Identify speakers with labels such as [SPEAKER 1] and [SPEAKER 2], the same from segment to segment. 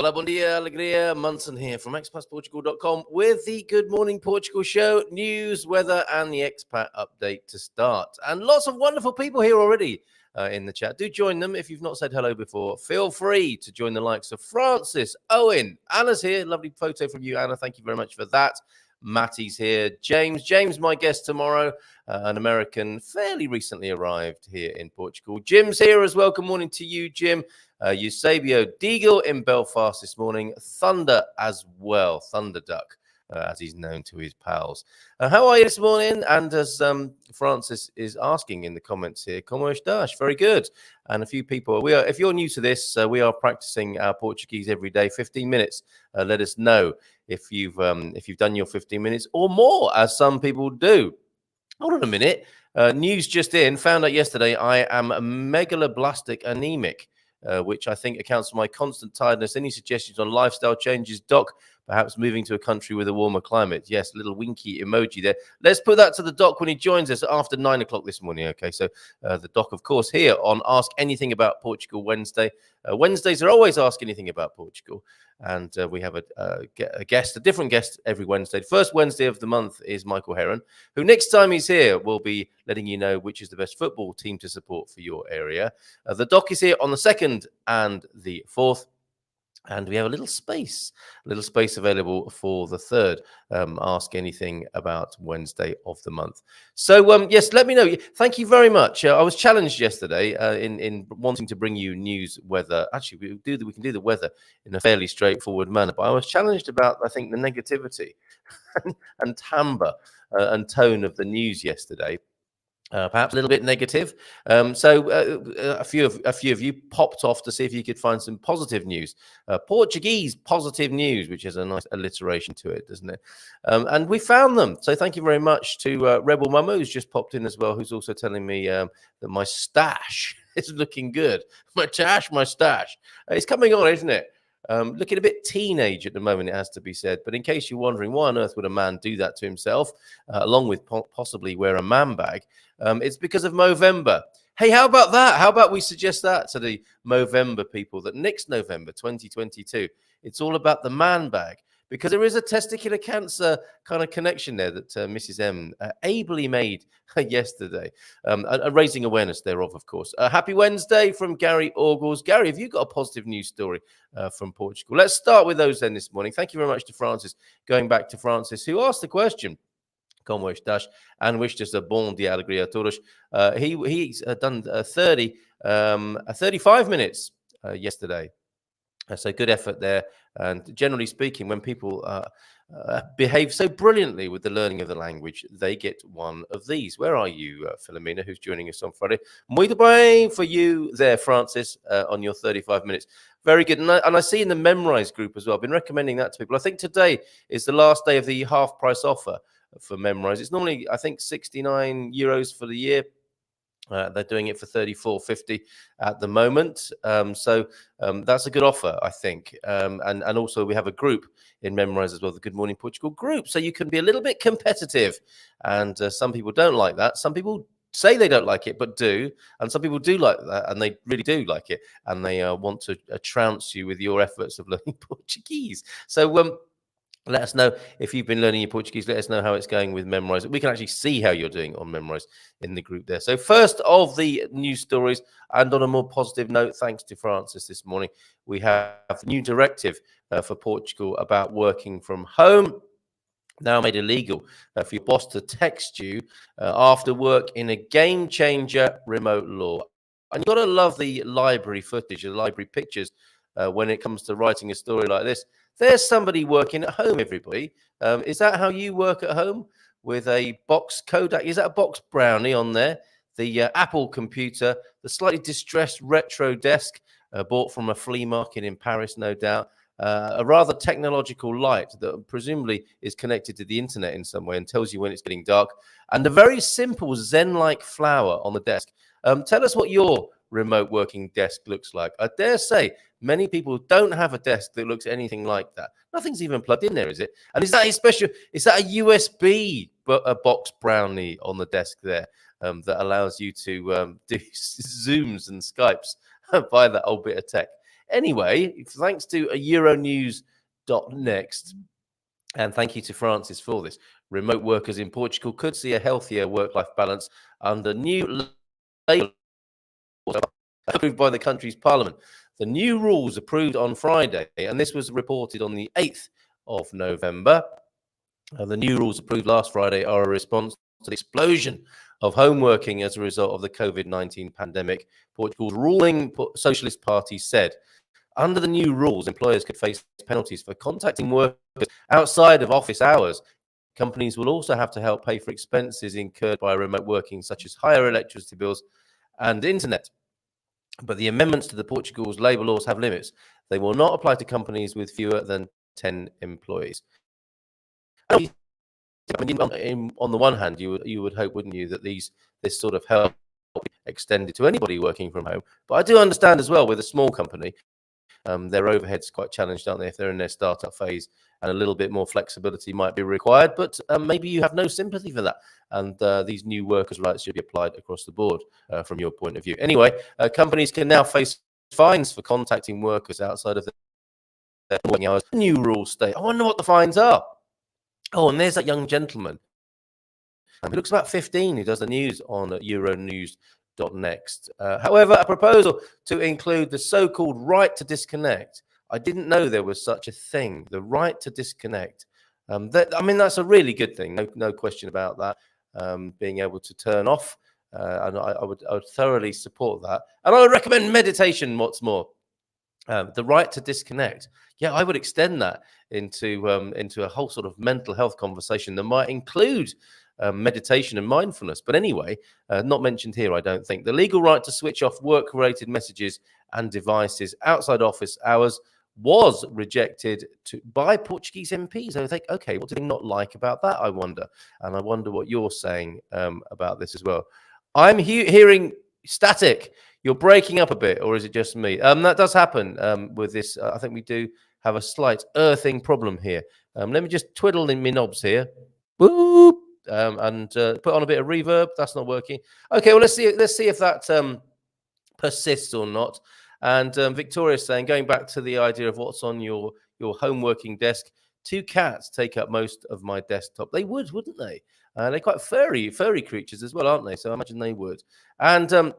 [SPEAKER 1] Hola, bom dia, alegria. Munson here from expatsportugal.com with the Good Morning Portugal show, news, weather, and the expat update to start. And lots of wonderful people here already in the chat. Do join them. If you've not said hello before, feel free to join the likes of Francis, Owen, Anna's here. Lovely photo from you, Anna. Thank you very much for that. Matty's here. James, my guest tomorrow, an American, fairly recently arrived here in Portugal. Jim's here as well. Good morning to you, Jim. Eusebio Deagle in Belfast this morning. Thunder as well. Thunder Duck, as he's known to his pals. How are you this morning? And as Francis is asking in the comments here, como estás? Very good. And a few people, if you're new to this, we are practicing our Portuguese every day, 15 minutes. Let us know if you've done your 15 minutes or more, as some people do. Hold on a minute. News just in. Found out yesterday I am megaloblastic anemic. Which I think accounts for my constant tiredness. Any suggestions on lifestyle changes, Doc? Perhaps moving to a country with a warmer climate. Yes, little winky emoji there. Let's put that to the Doc when he joins us after 9 o'clock this morning. Okay, so the Doc, of course, here on Ask Anything About Portugal Wednesday. Wednesdays are always Ask Anything About Portugal. And we have a guest, a different guest every Wednesday. The first Wednesday of the month is Michael Heron, who next time he's here will be letting you know which is the best football team to support for your area. The Doc is here on the 2nd and the 4th. And we have a little space available for the 3rd. Ask Anything About Wednesday of the month. So, yes, let me know. Thank you very much. I was challenged yesterday in wanting to bring you news, weather. Actually, we can do the weather in a fairly straightforward manner. But I was challenged about, I think, the negativity and timbre and tone of the news yesterday. Perhaps a little bit negative. So a few of you popped off to see if you could find some positive news. Portuguese positive news, which is a nice alliteration to it, doesn't it? And we found them. So thank you very much to Rebel Mama, who's just popped in as well, who's also telling me that my stash is looking good. My stash. It's coming on, isn't it? Looking a bit teenage at the moment, it has to be said. But in case you're wondering, why on earth would a man do that to himself, along with possibly wear a man bag? It's because of Movember. Hey, how about that? How about we suggest that to the Movember people, that next November 2022, it's all about the man bag. Because there is a testicular cancer kind of connection there that Mrs. M ably made yesterday, raising awareness thereof, of course. Happy Wednesday from Gary Orgles. Gary, have you got a positive news story from Portugal? Let's start with those then this morning. Thank you very much to Francis. Going back to Francis, who asked the question, como estás, and wished us a bom dia, alegria a todos. He's done 35 minutes yesterday. So good effort there. And generally speaking, when people behave so brilliantly with the learning of the language, they get one of these. Where are you, Philomena, who's joining us on Friday? Muito bem for you there, Francis, on your 35 minutes. Very good. And I see in the Memrise group as well, I've been recommending that to people. I think today is the last day of the half price offer for Memrise. It's normally, I think, €69 for the year. They're doing it for $34.50 at the moment. So that's a good offer, I think. And also we have a group in Memrise as well, the Good Morning Portugal group. So you can be a little bit competitive. And some people don't like that. Some people say they don't like it, but do. And some people do like that, and they really do like it. And they want to trounce you with your efforts of learning Portuguese. So let us know if you've been learning your Portuguese. Let us know how it's going with Memrise. We can actually see how you're doing on Memrise in the group there. So first of the news stories, and on a more positive note, thanks to Francis this morning, we have a new directive for Portugal about working from home. Now made illegal for your boss to text you after work in a game-changer remote law. And you've got to love the library footage, the library pictures when it comes to writing a story like this. There's somebody working at home, everybody. Is that how you work at home? With a box Kodak? Is that a box Brownie on there? The Apple computer, the slightly distressed retro desk bought from a flea market in Paris, no doubt. A rather technological light that presumably is connected to the internet in some way and tells you when it's getting dark. And a very simple Zen-like flower on the desk. Tell us what your remote working desk looks like. I dare say many people don't have a desk that looks anything like that. Nothing's even plugged in there, is it? And is that a special, is that a USB a box Brownie on the desk there that allows you to do Zooms and Skypes by that old bit of tech? Anyway, thanks to Euronews.next, and thank you to Francis for this. Remote workers in Portugal could see a healthier work-life balance under new labour laws approved by the country's parliament. The new rules approved on Friday, and this was reported on the 8th of November. The new rules approved last Friday are a response to the explosion of home working as a result of the COVID-19 pandemic. Portugal's ruling Socialist Party said, under the new rules, employers could face penalties for contacting workers outside of office hours. Companies will also have to help pay for expenses incurred by remote working, such as higher electricity bills and internet. But the amendments to the Portugal's labour laws have limits. They will not apply to companies with fewer than 10 employees. On the one hand, you would hope, wouldn't you, that this sort of help extended to anybody working from home. But I do understand as well, with a small company, their overhead's quite challenged, aren't they? If they're in their startup phase, and a little bit more flexibility might be required. But maybe you have no sympathy for that, and these new workers' rights should be applied across the board from your point of view. Anyway, companies can now face fines for contacting workers outside of their working hours. New rules state. I wonder what the fines are. Oh, and there's that young gentleman. He looks about 15 who does the news on Euronews.next. However, a proposal to include the so-called right to disconnect. I didn't know there was such a thing, the right to disconnect. That's a really good thing, no question about that. Being able to turn off, and I would thoroughly support that. And I would recommend meditation, what's more. The right to disconnect. Yeah, I would extend that into a whole sort of mental health conversation that might include meditation and mindfulness. But anyway, not mentioned here, I don't think. The legal right to switch off work-related messages and devices outside office hours was rejected by Portuguese MPs. I think, okay, what do they not like about that, I wonder? And I wonder what you're saying about this as well. I'm hearing static. You're breaking up a bit, or is it just me? That does happen with this. I think we do have a slight earthing problem here. Let me just twiddle in my knobs here. Boop. And put on a bit of reverb. That's not working. Okay, well, let's see if that persists or not. And Victoria's saying, going back to the idea of what's on your home working desk, 2 cats take up most of my desktop. They would, wouldn't they? They're quite furry creatures as well, aren't they? So I imagine they would. And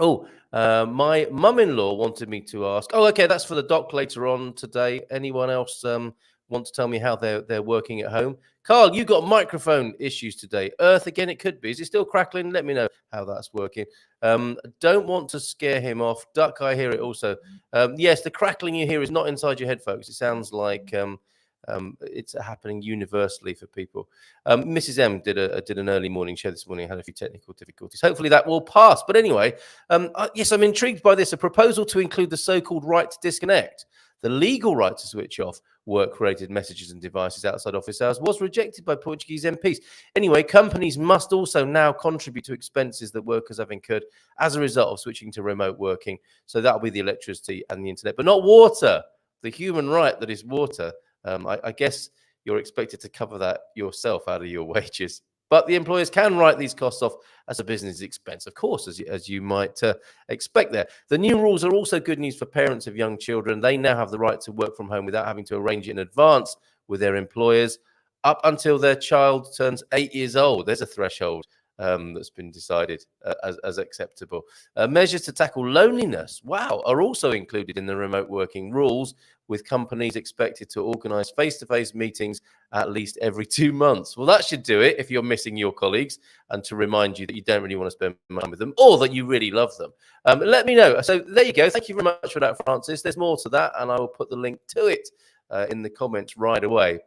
[SPEAKER 1] my mum-in-law wanted me to ask. Oh, okay, that's for the doc later on today. Anyone else want to tell me how they're working at home? Carl, you got microphone issues today. Earth again, it could be. Is it still crackling? Let me know how that's working. Don't want to scare him off. Duck, I hear it also. Yes, the crackling you hear is not inside your head, folks. It sounds like it's happening universally for people. Mrs. M did an early morning show this morning, had a few technical difficulties. Hopefully that will pass. But anyway, yes, I'm intrigued by this. A proposal to include the so-called right to disconnect. The legal right to switch off work-related messages and devices outside office hours was rejected by Portuguese MPs. Anyway, companies must also now contribute to expenses that workers have incurred as a result of switching to remote working. So that'll be the electricity and the internet, but not water, the human right that is water. I guess you're expected to cover that yourself out of your wages. But the employers can write these costs off as a business expense, of course, as you might expect there. The new rules are also good news for parents of young children. They now have the right to work from home without having to arrange it in advance with their employers up until their child turns 8 years old. There's a threshold that's been decided as acceptable. Measures to tackle loneliness, wow, are also included in the remote working rules, with companies expected to organise face-to-face meetings at least every 2 months. Well, that should do it if you're missing your colleagues, and to remind you that you don't really want to spend time with them, or that you really love them. Let me know. So there you go. Thank you very much for that, Francis. There's more to that, and I will put the link to it in the comments right away.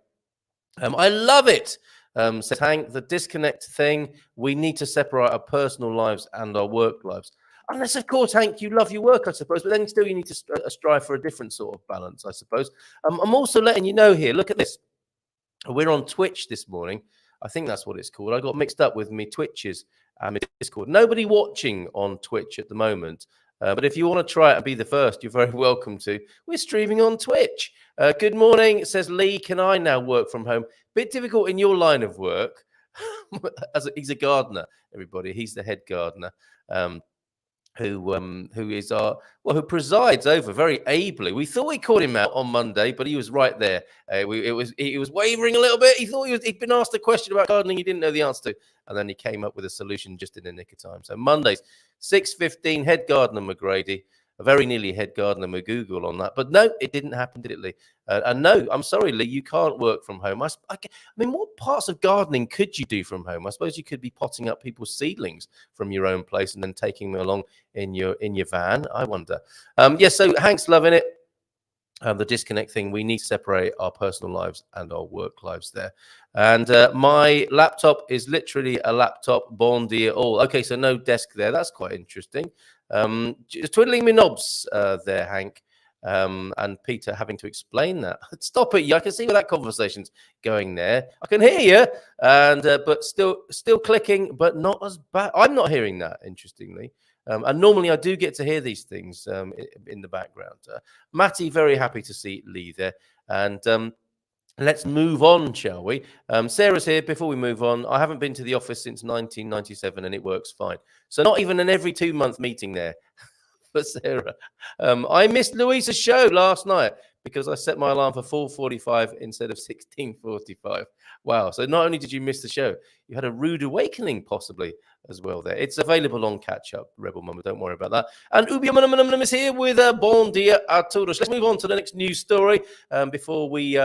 [SPEAKER 1] I love it. Says Hank, the disconnect thing, we need to separate our personal lives and our work lives. Unless, of course, Hank, you love your work, I suppose, but then still you need to strive for a different sort of balance, I suppose. I'm also letting you know here, look at this. We're on Twitch this morning. I think that's what it's called. I got mixed up with me Twitches and Discord. Nobody watching on Twitch at the moment. But if you want to try it and be the first, you're very welcome to. We're streaming on Twitch. Good morning, says Lee. Can I now work from home? Bit difficult in your line of work. He's a gardener, everybody. He's the head gardener. who presides over very ably. We thought we called him out on Monday, but he was right there. He was wavering a little bit. He thought he'd been asked a question about gardening he didn't know the answer to, and then he came up with a solution just in the nick of time. So Mondays, 6:15, head gardener McGrady. Very nearly head gardener McGoogle on that, but no, it didn't happen, did it, Lee? And no, I'm sorry, Lee, you can't work from home. I mean, what parts of gardening could you do from home? I suppose you could be potting up people's seedlings from your own place and then taking them along in your van. I wonder. Yes, so Hank's loving it. The disconnect thing, we need to separate our personal lives and our work lives there. And my laptop is literally a laptop, bon dia all. Okay, so no desk there. That's quite interesting. Just twiddling my knobs there, Hank. And Peter having to explain that. Stop it, I can see where that conversation's going there. I can hear you, and but still clicking, but not as bad. I'm not hearing that, interestingly. And normally I do get to hear these things in the background. Matty, very happy to see Lee there. And let's move on, shall we? Sarah's here. Before we move on, I haven't been to the office since 1997 and it works fine. So not even an every 2-month meeting there for Sarah. I missed Louisa's show last night because I set my alarm for 4:45 instead of 16:45. Wow. So not only did you miss the show, you had a rude awakening possibly as well there. It's available on Catch Up, Rebel Mama. Don't worry about that. And Ubiamanam is here with a bon dia a todos. Let's move on to the next news story before we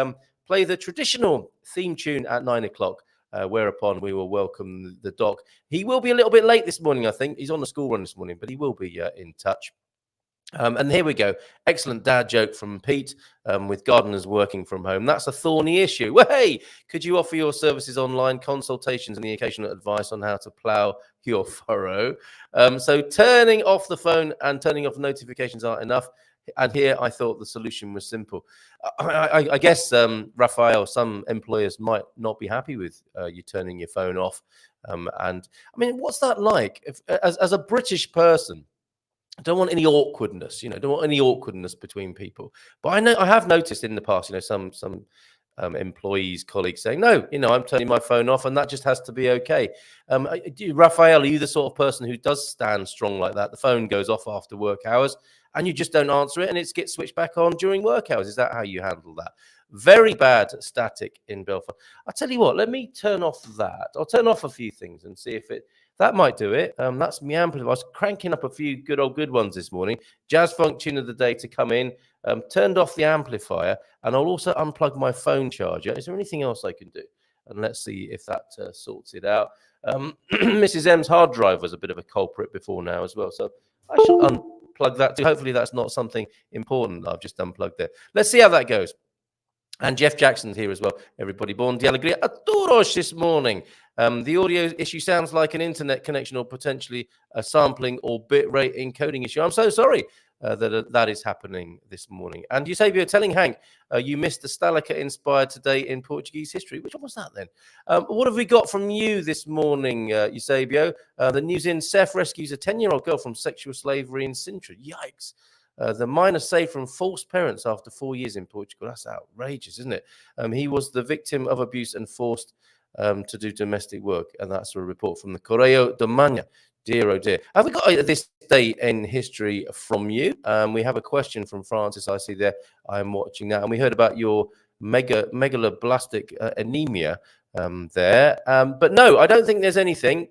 [SPEAKER 1] play the traditional theme tune at 9 o'clock. Whereupon we will welcome the doc. He will be a little bit late this morning, I think. He's on the school run this morning, but he will be in touch. And here we go. Excellent dad joke from Pete with gardeners working from home. That's a thorny issue. Well, hey, could you offer your services online, consultations and the occasional advice on how to plow your furrow? So turning off the phone and turning off notifications aren't enough. And here I thought the solution was simple. I guess, Raphael, some employers might not be happy with you turning your phone off. And I mean, what's that like? As a British person, I don't want any awkwardness, don't want any awkwardness between people. But I have noticed in the past, some employees, colleagues saying, no, I'm turning my phone off and that just has to be okay. Raphael, are you the sort of person who does stand strong like that? The phone goes off after work hours and you just don't answer it and it gets switched back on during work hours. Is that how you handle that? Very bad static in Belfast. I'll tell you what, let me turn off that. I'll turn off a few things and see if that might do it. That's me amplifier. I was cranking up a few good ones this morning. Jazz funk tune of the day to come in. Turned off the amplifier, and I'll also unplug my phone charger. Is there anything else I can do? And let's see if that sorts it out. Mrs. M's hard drive was a bit of a culprit before now as well. So I shall unplug that too. Hopefully that's not something important that I've just unplugged there. Let's see how that goes. And Jeff Jackson's here as well. Everybody, bon dia alegria a todos this morning. The audio issue sounds like an internet connection or potentially a sampling or bitrate encoding issue. I'm so sorry that is happening this morning. And Eusebio telling Hank, you missed the Stalica inspired today in Portuguese history. Which one was that then? What have we got from you this morning, Eusebio? The news in Seth rescues a 10-year-old girl from sexual slavery in Sintra. Yikes. The minor saved from false parents after 4 years in Portugal. That's outrageous, isn't it? He was the victim of abuse and forced to do domestic work. And that's a report from the Correio da Manhã. Dear, oh dear. Have we got this day in history from you? We have a question from Francis. I see there. I'm watching that. And we heard about your megaloblastic anemia there. But no, I don't think there's anything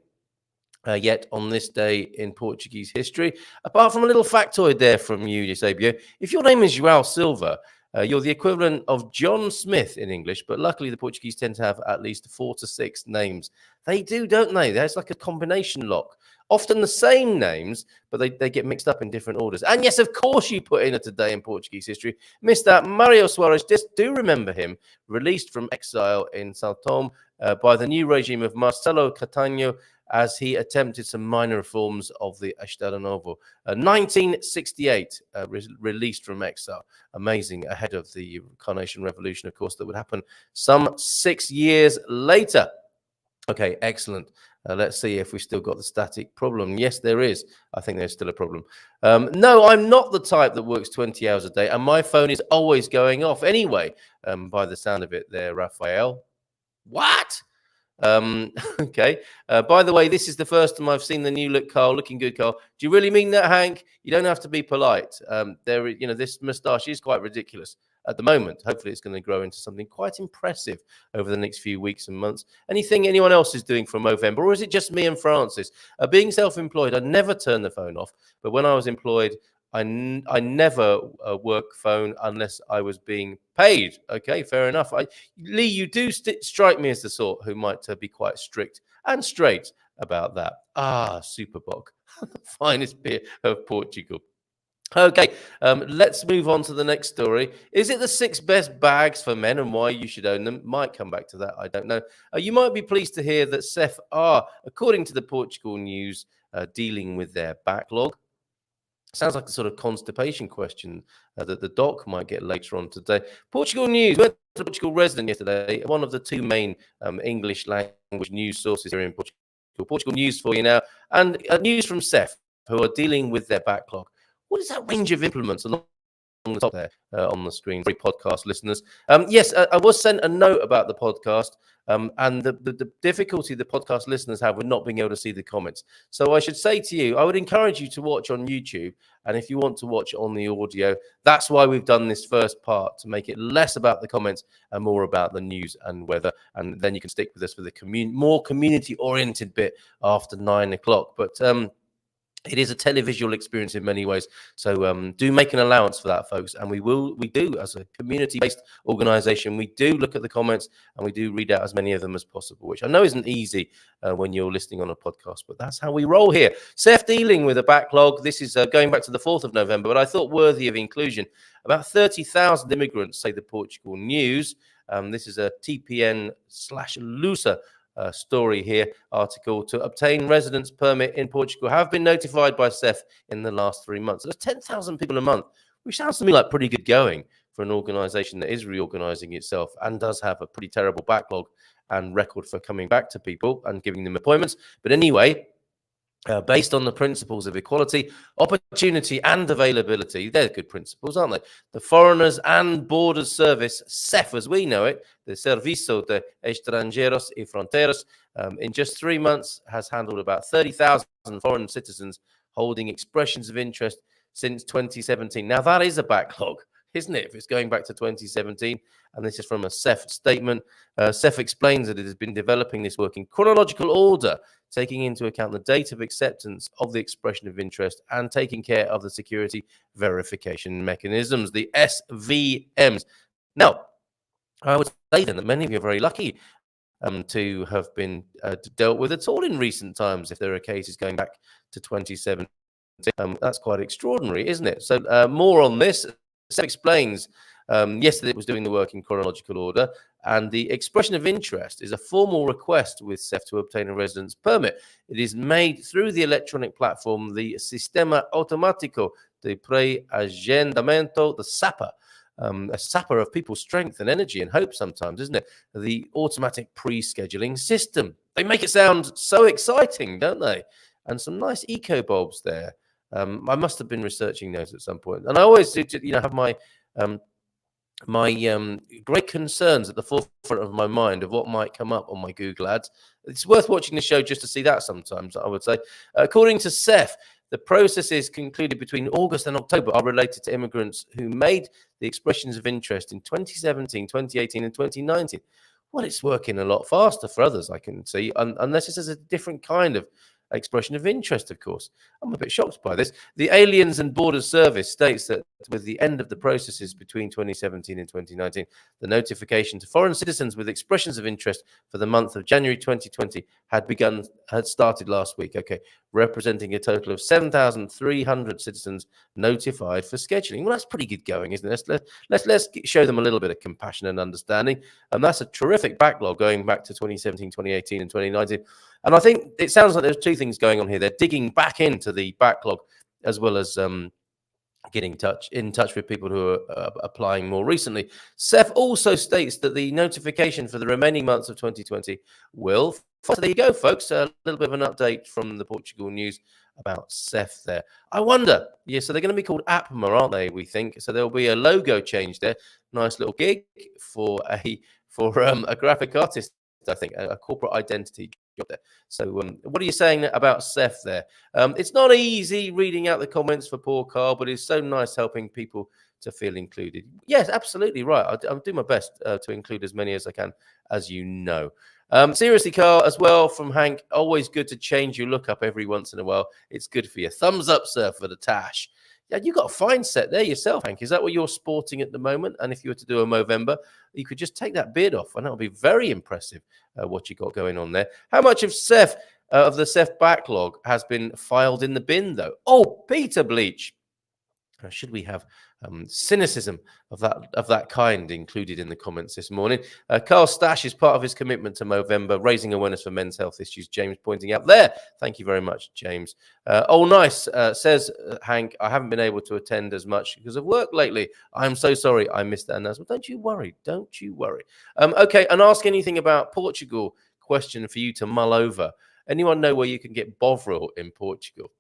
[SPEAKER 1] yet on this day in Portuguese history, apart from a little factoid there from you, Eusebio. If your name is João Silva, you're the equivalent of John Smith in English, but luckily the Portuguese tend to have at least 4 to 6 names. They do, don't they? There's like a combination lock. Often the same names, but they get mixed up in different orders. And yes, of course, you put in a today in Portuguese history. Mr. Mario Soares, just do remember him, released from exile in São Tomé by the new regime of Marcelo Caetano, as he attempted some minor reforms of the Estado Novo. 1968, released from exile. Amazing, ahead of the Carnation Revolution, of course, that would happen some 6 years later. Okay, excellent. Let's see if we still got the static problem. Yes, there is. I think there's still a problem. No, I'm not the type that works 20 hours a day, and my phone is always going off anyway, by the sound of it there, Raphael. What? Okay. By the way, this is the first time I've seen the new look, Carl. Looking good, Carl. Do you really mean that, Hank? You don't have to be polite. This moustache is quite ridiculous at the moment. Hopefully, it's going to grow into something quite impressive over the next few weeks and months. Anything anyone else is doing for Movember, or is it just me and Francis? Being self-employed, I never turn the phone off. But when I was employed, I never work phone unless I was being paid. Okay, fair enough. Lee, you do strike me as the sort who might be quite strict and straight about that. Superbock, the finest beer of Portugal. Okay, let's move on to the next story. Is it the 6 best bags for men and why you should own them? Might come back to that. I don't know. You might be pleased to hear that CEF are, according to the Portugal News, dealing with their backlog. Sounds like a sort of constipation question that the doc might get later on today. Portugal News. Went to Portugal Resident yesterday, one of the 2 main English language news sources here in Portugal. Portugal News for you now. And news from CEF, who are dealing with their backlog. What is that range of implements along the top there on the screen for podcast listeners? Yes, I was sent a note about the podcast. And the difficulty the podcast listeners have with not being able to see the comments. So I should say to you, I would encourage you to watch on YouTube. And if you want to watch on the audio, that's why we've done this first part, to make it less about the comments and more about the news and weather. And then you can stick with us for the more community-oriented bit after 9 o'clock. But it is a televisual experience in many ways. So do make an allowance for that, folks. And we do, as a community-based organization, we do look at the comments and we do read out as many of them as possible, which I know isn't easy when you're listening on a podcast, but that's how we roll here. CEF dealing with a backlog. This is going back to the 4th of November, but I thought worthy of inclusion. About 30,000 immigrants, say the Portugal News. This is a TPN/Lusa story here, article, to obtain residence permit in Portugal have been notified by CEF in the last 3 months. There's 10,000 people a month, which sounds to me like pretty good going for an organization that is reorganizing itself and does have a pretty terrible backlog and record for coming back to people and giving them appointments. But anyway, based on the principles of equality, opportunity, and availability. They're good principles, aren't they? The Foreigners and Borders Service, CEF as we know it, the Serviço de Estrangeiros y Fronteiras, in just 3 months has handled about 30,000 foreign citizens holding expressions of interest since 2017. Now, that is a backlog, isn't it, if it's going back to 2017? And this is from a CEF statement. CEF explains that it has been developing this work in chronological order, taking into account the date of acceptance of the expression of interest and taking care of the security verification mechanisms, the SVMs. Now, I would say then that many of you are very lucky to have been dealt with at all in recent times, if there are cases going back to 2017. That's quite extraordinary, isn't it? So more on this. CEF explains yesterday it was doing the work in chronological order, and the expression of interest is a formal request with CEF to obtain a residence permit. It is made through the electronic platform, the Sistema Automático de Pré-Agendamento, the SAPA, a sapper of people's strength and energy and hope sometimes, isn't it? The automatic pre-scheduling system. They make it sound so exciting, don't they? And some nice eco bulbs there. I must have been researching those at some point. And I always do, have my great concerns at the forefront of my mind of what might come up on my Google ads. It's worth watching the show just to see that sometimes, I would say. According to CEF, the processes concluded between August and October are related to immigrants who made the expressions of interest in 2017, 2018, and 2019. Well, it's working a lot faster for others, I can see, unless this is a different kind of expression of interest, of course. I'm a bit shocked by this. The Aliens and Borders Service states that with the end of the processes between 2017 and 2019, the notification to foreign citizens with expressions of interest for the month of January 2020 had started last week, representing a total of 7,300 citizens notified for scheduling. Well, that's pretty good going, isn't it? Let's show them a little bit of compassion and understanding. And that's a terrific backlog going back to 2017, 2018, and 2019. And I think it sounds like there's 2 things going on here. They're digging back into the backlog as well as getting in touch with people who are applying more recently. CEF also states that the notification for the remaining months of 2020 will. So there you go, folks. A little bit of an update from the Portugal News about CEF there. I wonder, so they're going to be called APMA, aren't they, we think? So there'll be a logo change there. Nice little gig for a graphic artist I think, a corporate identity job there. So what are you saying about Seth there? It's not easy reading out the comments for poor Carl, but it's so nice helping people to feel included. Yes, absolutely right. I'll do my best to include as many as I can, as you know. Seriously, Carl, as well from Hank, always good to change your look up every once in a while. It's good for you. Thumbs up, sir, for the tash. Yeah, you got a fine set there yourself, Hank. Is that what you're sporting at the moment? And if you were to do a Movember, you could just take that beard off, and that would be very impressive. What you got going on there? How much of the Seth backlog has been filed in the bin, though? Oh, Peter Bleach. Should we have cynicism of that kind included in the comments this morning? Carl Stash is part of his commitment to Movember, raising awareness for men's health issues. James pointing out there. Thank you very much, James. Nice, says Hank. I haven't been able to attend as much because of work lately. I'm so sorry I missed that announcement. Don't you worry. Don't you worry. Okay, and ask anything about Portugal. Question for you to mull over. Anyone know where you can get Bovril in Portugal?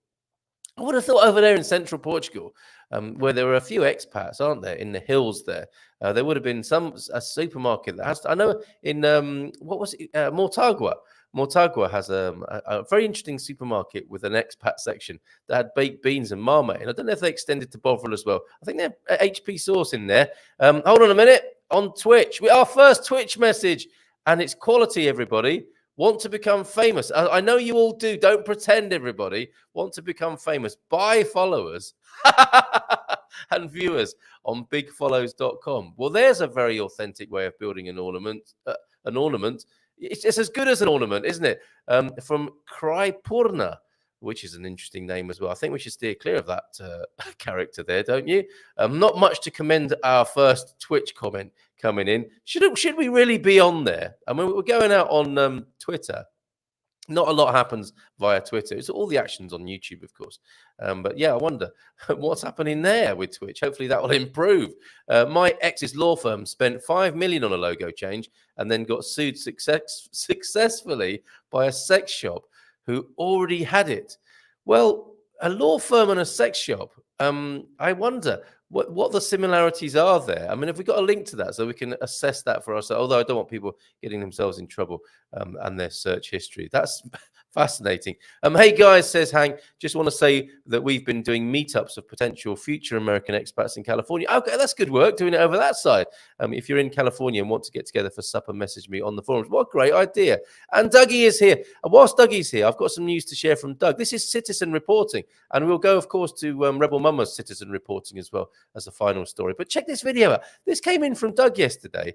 [SPEAKER 1] I would have thought over there in central Portugal, where there are a few expats, aren't there, in the hills there? There would have been a supermarket that has. I know in what was it, Mortágua. Mortágua has a very interesting supermarket with an expat section that had baked beans and marmite. And I don't know if they extended to Bovril as well. I think they have HP sauce in there. Hold on a minute. On Twitch, our first Twitch message, and it's quality, everybody. Want to become famous? I know you all do. Don't pretend, everybody. Want to become famous? Buy followers and viewers on bigfollows.com. Well, there's a very authentic way of building an ornament. It's as good as an ornament, isn't it? From Kraipurna, which is an interesting name as well. I think we should steer clear of that character there, don't you? Not much to commend our first Twitch comment coming in. Should we really be on there? I mean, we're going out on Twitter. Not a lot happens via Twitter. It's all the actions on YouTube, of course. But yeah, I wonder what's happening there with Twitch. Hopefully that will improve. My ex's law firm spent $5 million on a logo change and then got sued successfully by a sex shop who already had it. Well, a law firm and a sex shop. I wonder what the similarities are there. I mean, have we got a link to that so we can assess that for ourselves? Although I don't want people getting themselves in trouble and their search history. That's fascinating. Hey guys, says Hank, just want to say that we've been doing meetups of potential future American expats in California. Okay, that's good work doing it over that side. If you're in California and want to get together for supper, message me on the forums. What a great idea. And Dougie is here. And whilst Dougie's here, I've got some news to share from Doug. This is citizen reporting. And we'll go, of course, to Rebel Mama's citizen reporting as well as a final story. But check this video out. This came in from Doug yesterday.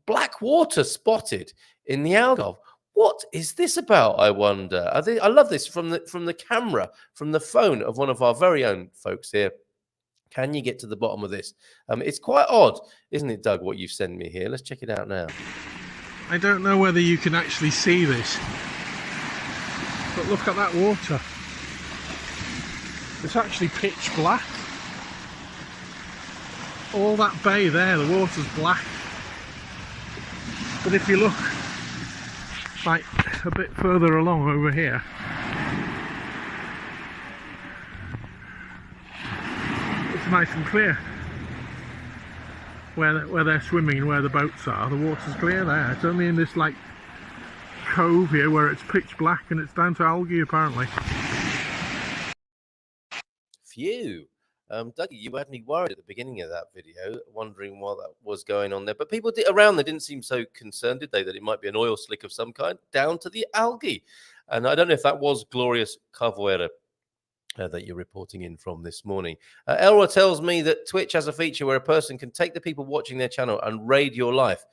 [SPEAKER 1] Black water spotted in the Algarve. What is this about, I wonder? I love this from the camera, from the phone of one of our very own folks here. Can you get to the bottom of this? It's quite odd, isn't it, Doug, what you've sent me here? Let's check it out now.
[SPEAKER 2] I don't know whether you can actually see this, but look at that water. It's actually pitch black. All that bay there, the water's black. But if you look like a bit further along over here, it's nice and clear where they're swimming and where the boats are. The water's clear there. It's only in this like cove here where it's pitch black and it's down to algae apparently.
[SPEAKER 1] Phew. Dougie, you had me worried at the beginning of that video, wondering what that was going on there. But people around there didn't seem so concerned, did they, that it might be an oil slick of some kind down to the algae? And I don't know if that was glorious capoeira that you're reporting in from this morning. Elra tells me that Twitch has a feature where a person can take the people watching their channel and raid your life.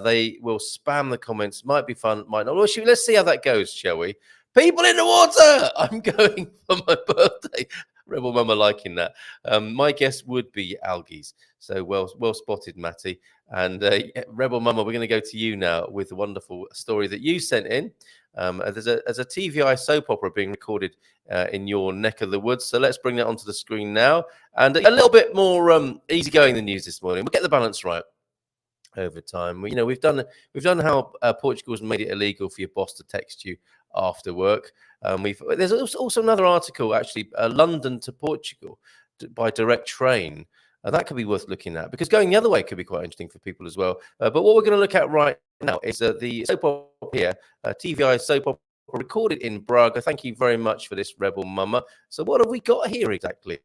[SPEAKER 1] They will spam the comments. Might be fun, might not. Well, let's see how that goes, shall we? People in the water! I'm going for my birthday. Rebel Mama liking that. My guess would be algae. So well spotted, Matty. And Rebel Mama, we're going to go to you now with a wonderful story that you sent in. There's a TVI soap opera being recorded in your neck of the woods. So let's bring that onto the screen now. And a little bit more easygoing than news this morning. We'll get the balance right over time. We've done how Portugal's made it illegal for your boss to text you after work. There's also another article, actually, London to Portugal by direct train. That could be worth looking at, because going the other way could be quite interesting for people as well. But what we're going to look at right now is the soap opera here, TVI soap opera recorded in Braga. Thank you very much for this, Rebel Mama. So what have we got here exactly?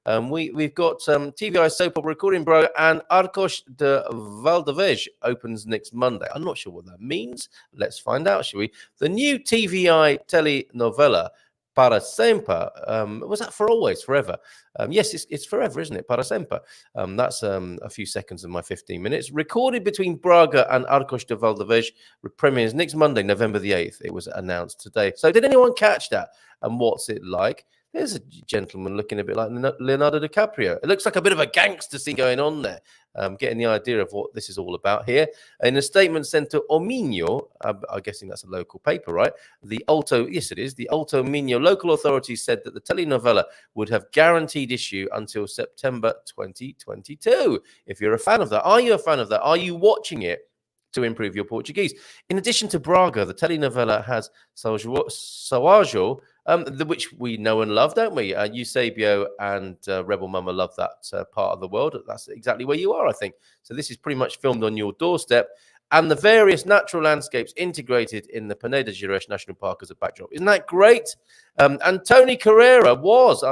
[SPEAKER 1] We've got TVI soap opera recorded in Braga, and Arcos de Valdevez opens next Monday. I'm not sure what that means. Let's find out, shall we? The new TVI telenovela Para Sempre. Was that for always, forever? Yes, it's forever, isn't it? Para Sempre. That's a few seconds of my 15 minutes. Recorded between Braga and Arcos de Valdevez, premieres next Monday, November the 8th. It was announced today. So did anyone catch that? And what's it like? There's a gentleman looking a bit like Leonardo DiCaprio. It looks like a bit of a gangster scene going on there. Getting the idea of what this is all about here. In a statement sent to O Minho, I'm guessing that's a local paper, right? Yes, it is. The Alto Minho local authorities said that the telenovela would have guaranteed issue until September 2022. If you're a fan of that, are you a fan of that? Are you watching it to improve your Portuguese? In addition to Braga, the telenovela has Soajo, which we know and love, don't we? Eusebio and Rebel Mama love that part of the world. That's exactly where you are, I think. So this is pretty much filmed on your doorstep, and the various natural landscapes integrated in the Peneda Gerês National Park as a backdrop. Isn't that great? And Tony Carrera was,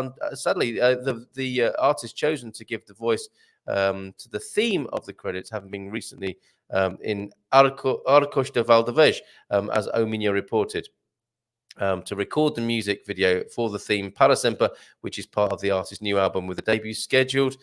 [SPEAKER 1] sadly, the artist chosen to give the voice to the theme of the credits, having been recently in Arcos de Valdevez, as O Minho reported. To record the music video for the theme Para Sempre, which is part of the artist's new album, with a debut scheduled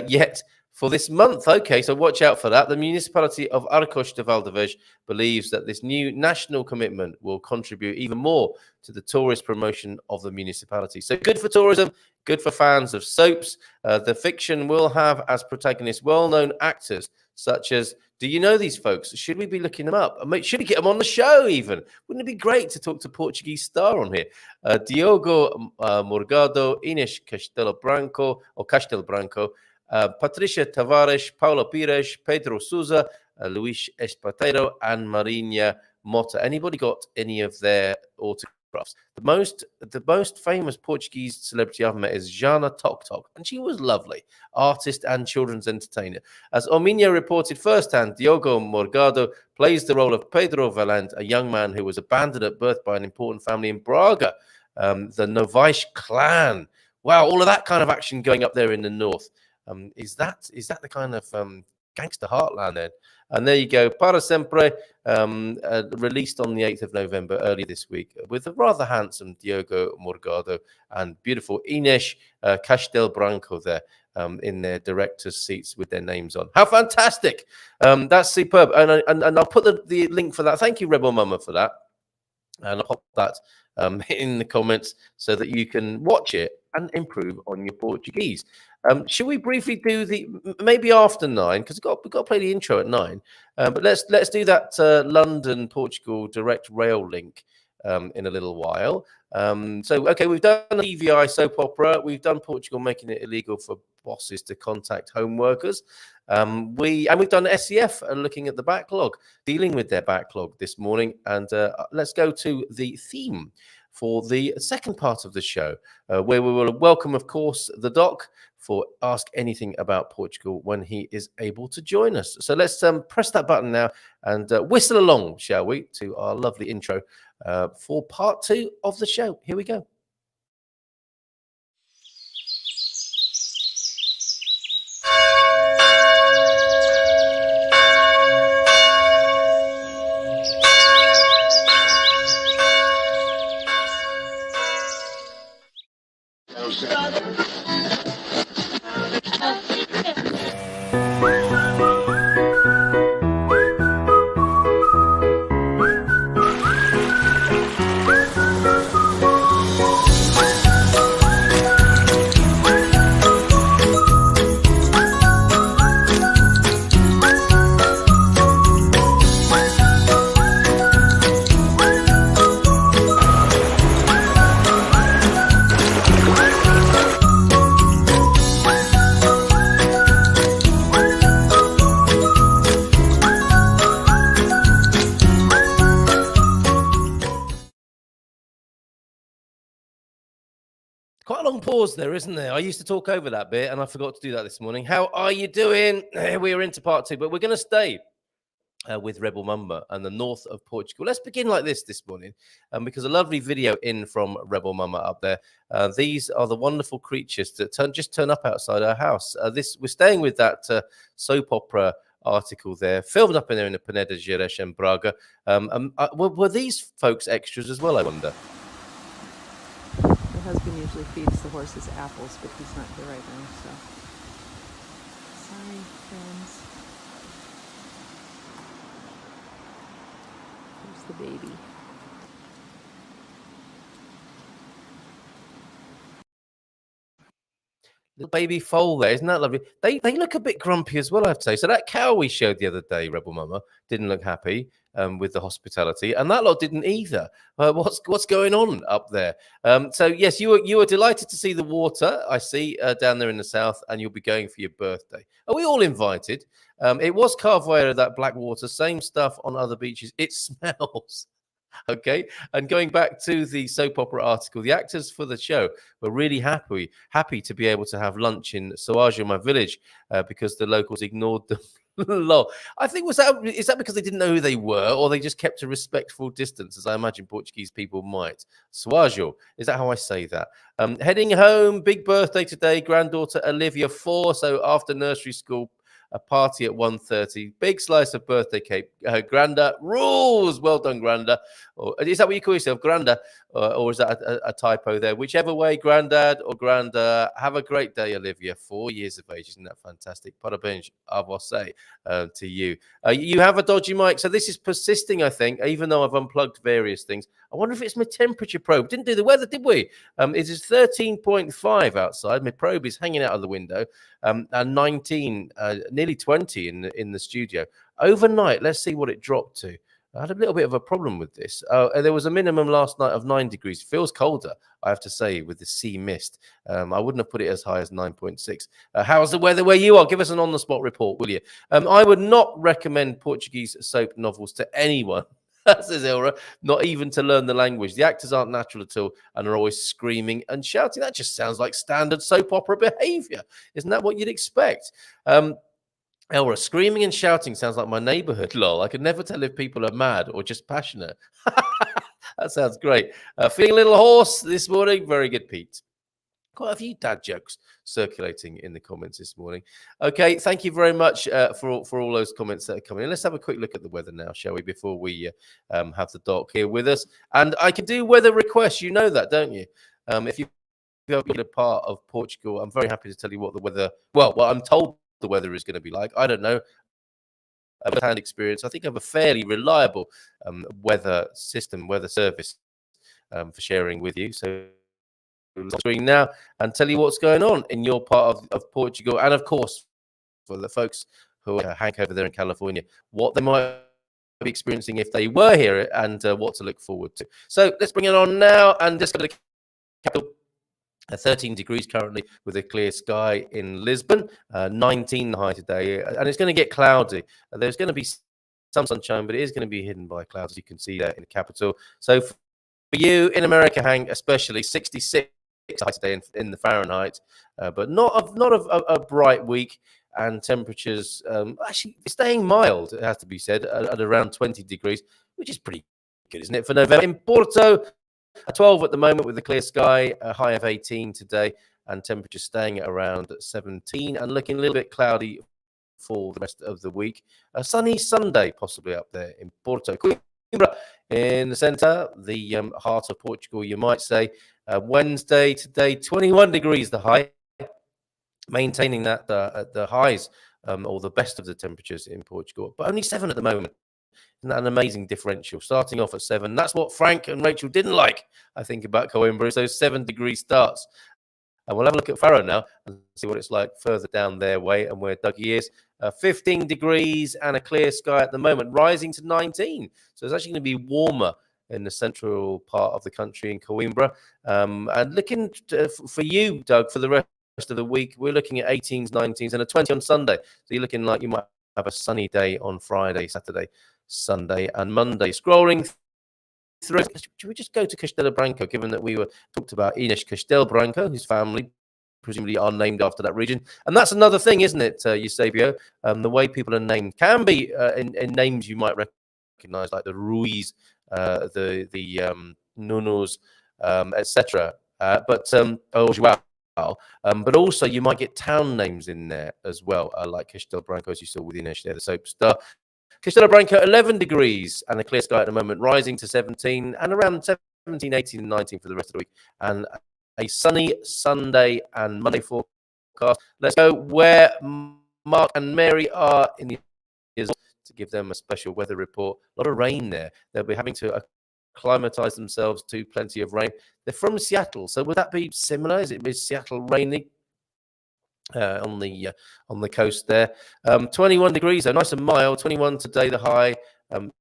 [SPEAKER 1] yet for this month. Okay, so watch out for that. The municipality of Arcos de Valdevez believes that this new national commitment will contribute even more to the tourist promotion of the municipality. So good for tourism, good for fans of soaps. The fiction will have as protagonists well-known actors such as, do you know these folks? Should we be looking them up? Should we get them on the show even? Wouldn't it be great to talk to Portuguese star on here? Diogo Morgado, Inês Castelo Branco, Patricia Tavares, Paulo Pires, Pedro Sousa, Luis Esparteiro, and Marinha Mota. Anybody got any of their autographs? The most famous Portuguese celebrity I've met is Jana Tok Tok, and she was lovely, artist and children's entertainer. As O Minho reported firsthand, Diogo Morgado plays the role of Pedro Valente, a young man who was abandoned at birth by an important family in Braga, the Novaes clan. Wow, all of that kind of action going up there in the north. Is that the kind of gangster heartland then? And there you go, Para Sempre, released on the 8th of November, early this week, with a rather handsome Diogo Morgado and beautiful Inês Castelo Branco there in their director's seats with their names on. How fantastic! That's superb. And I'll put the link for that. Thank you, Rebel Mama, for that. And I'll pop that in the comments so that you can watch it and improve on your Portuguese. Shall we briefly do maybe after 9, because we've got to play the intro at 9. But let's do that London Portugal direct rail link in a little while. Okay, we've done a TVI soap opera. We've done Portugal making it illegal for bosses to contact home workers. We've done SEF and looking at the backlog, dealing with their backlog this morning. And let's go to the theme for the second part of the show, where we will welcome, of course, the doc for Ask Anything About Portugal when he is able to join us. So let's press that button now and whistle along, shall we, to our lovely intro for part 2 of the show. Here we go. Quite a long pause there, isn't there? I used to talk over that bit and I forgot to do that this morning. How are you doing? We're into part 2, but we're going to stay with Rebel Mama and the north of Portugal. Let's begin like this morning, because a lovely video in from Rebel Mama up there. These are the wonderful creatures that just turn up outside our house. We're staying with that soap opera article there, filmed up in there in the Peneda Gerês and Braga. Were these folks extras as well, I wonder?
[SPEAKER 3] My husband usually feeds the horses apples, but he's not here right now, so sorry, friends. Here's the baby.
[SPEAKER 1] Little baby foal there, isn't that lovely? They look a bit grumpy as well, I have to say. So that cow we showed the other day, Rebel Mama, didn't look happy with the hospitality, and that lot didn't either. What's going on up there? So yes, you were delighted to see the water, I see, down there in the south, and you'll be going for your birthday. Are we all invited? It was Carvoeira, that black water, same stuff on other beaches. It smells. Okay, and going back to the soap opera article, the actors for the show were really happy to be able to have lunch in Soaja, my village, because the locals ignored them. Lol. I think is that because they didn't know who they were, or they just kept a respectful distance, as I imagine Portuguese people might. Soaja, is that how I say that? Heading home, big birthday today, granddaughter Olivia 4, so after nursery school, a party at 1:30. Big slice of birthday cake. Granda rules. Well done, Granda. Or is that what you call yourself, Granda? Or is that a typo there? Whichever way, Grandad or Granda. Have a great day, Olivia. 4 years of age. Isn't that fantastic? Parabéns, I will say to you. You have a dodgy mic. So this is persisting, I think, even though I've unplugged various things. I wonder if it's my temperature probe. Didn't do the weather, did we? It is 13.5 outside. My probe is hanging out of the window. And 19, nearly 20 in the studio. Overnight, let's see what it dropped to. I had a little bit of a problem with this. There was a minimum last night of 9 degrees. Feels colder, I have to say, with the sea mist. I wouldn't have put it as high as 9.6. How's the weather where you are? Give us an on-the-spot report, will you? I would not recommend Portuguese soap novels to anyone. Says Ilra, not even to learn the language. The actors aren't natural at all and are always screaming and shouting. That just sounds like standard soap opera behavior. Isn't that what you'd expect? Elra, screaming and shouting sounds like my neighborhood, lol. I can never tell if people are mad or just passionate. That sounds great. Feeling a little hoarse this morning. Very good, Pete. Quite a few dad jokes circulating in the comments this morning. Okay, thank you very much for all those comments that are coming in. Let's have a quick look at the weather now, shall we, before we have the doc here with us. And I can do weather requests. You know that, don't you? If you've been a part of Portugal, I'm very happy to tell you what the weather, well, I'm told the weather is going to be like. I don't know. A hand experience. I think I have a fairly reliable weather service for sharing with you. So screen now and tell you what's going on in your part of Portugal, and of course for the folks who are Hank over there in California, what they might be experiencing if they were here, and what to look forward to. So let's bring it on now and just go to the capital. 13 degrees currently with a clear sky in Lisbon, 19 high today, and it's going to get cloudy. There's going to be some sunshine, but it is going to be hidden by clouds, as you can see there in the capital. So for you in America, Hank, especially 66 today in the Fahrenheit, but not a bright week, and temperatures actually staying mild, it has to be said, at around 20 degrees, which is pretty good, isn't it, for November? In Porto, 12 at the moment with a clear sky, a high of 18 today, and temperatures staying at around 17 and looking a little bit cloudy for the rest of the week. A sunny Sunday possibly up there in Porto. Coimbra in the centre, the heart of Portugal, you might say. Wednesday today, 21 degrees the high, maintaining that at the highs, or the best of the temperatures in Portugal, but only 7 at the moment. Isn't that an amazing differential? Starting off at 7. That's what Frank and Rachel didn't like, I think, about Coimbra, those 7-degree starts. And we'll have a look at Faro now and see what it's like further down their way and where Dougie is. 15 degrees and a clear sky at the moment, rising to 19. So it's actually going to be warmer in the central part of the country in Coimbra. And looking for you, Doug, for the rest of the week, we're looking at 18s, 19s, and a 20 on Sunday. So you're looking like you might have a sunny day on Friday, Saturday, Sunday, and Monday. Scrolling through. Should we just go to Castelo Branco, given that we were talked about Ines Castelo Branco, whose family presumably are named after that region? And that's another thing, isn't it, Eusebio? The way people are named can be in names you might recognize, like the Ruiz, the Nunos, etc. Or Joao. But also you might get town names in there as well, like Castelo Branco, as you saw with Ines there, the soap star. Castelo Branco, 11 degrees and a clear sky at the moment, rising to 17 and around 17, 18, and 19 for the rest of the week. And a sunny Sunday and Monday forecast. Let's go where Mark and Mary are in the to give them a special weather report. A lot of rain there. They'll be having to acclimatize themselves to plenty of rain. They're from Seattle, so would that be similar? Is Seattle rainy? On the coast there, 21 degrees, so nice and mild. 21 today, the high, and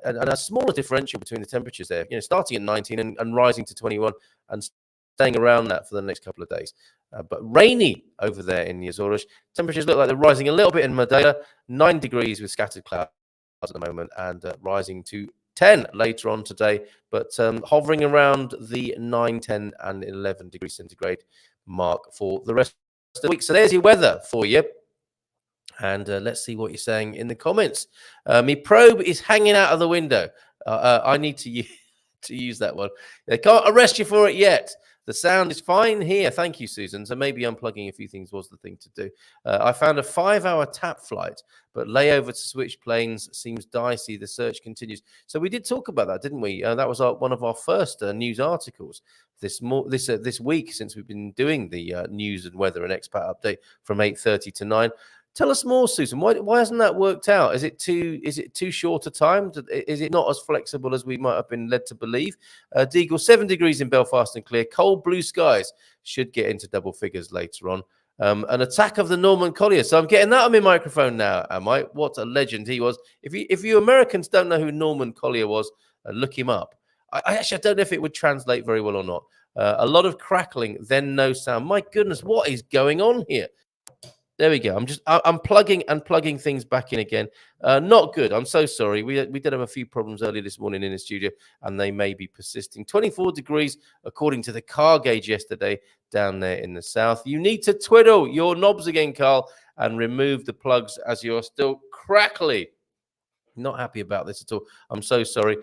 [SPEAKER 1] a smaller differential between the temperatures there. Starting at 19 and rising to 21, and staying around that for the next couple of days. But rainy over there in the Azores. Temperatures look like they're rising a little bit in Madeira. 9 degrees with scattered clouds at the moment, and rising to 10 later on today, but hovering around the 9, 10, and 11 degrees centigrade mark for the rest of the week. So there's your weather for you. And let's see what you're saying in the comments. My probe is hanging out of the window. I need to use that one. They can't arrest you for it yet. The sound is fine here. Thank you, Susan. So maybe unplugging a few things was the thing to do. I found a 5-hour tap flight, but layover to switch planes seems dicey. The search continues. So we did talk about that, didn't we? That was one of our first news articles this week, since we've been doing the news and weather and expat update from 8:30 to 9. Tell us more, Susan. Why hasn't that worked out? Is it too short a time? Is it not as flexible as we might have been led to believe? Deagle, 7 degrees in Belfast and clear. Cold blue skies, should get into double figures later on. An attack of the Norman Collier. So I'm getting that on my microphone now, am I? What a legend he was. If you Americans don't know who Norman Collier was, look him up. I don't know if it would translate very well or not. A lot of crackling, then no sound. My goodness, what is going on here? There we go. I'm plugging and plugging things back in again. Not good. I'm so sorry. We did have a few problems earlier this morning in the studio, and they may be persisting. 24 degrees, according to the car gauge yesterday, down there in the south. You need to twiddle your knobs again, Carl, and remove the plugs as you're still crackly. Not happy about this at all. I'm so sorry.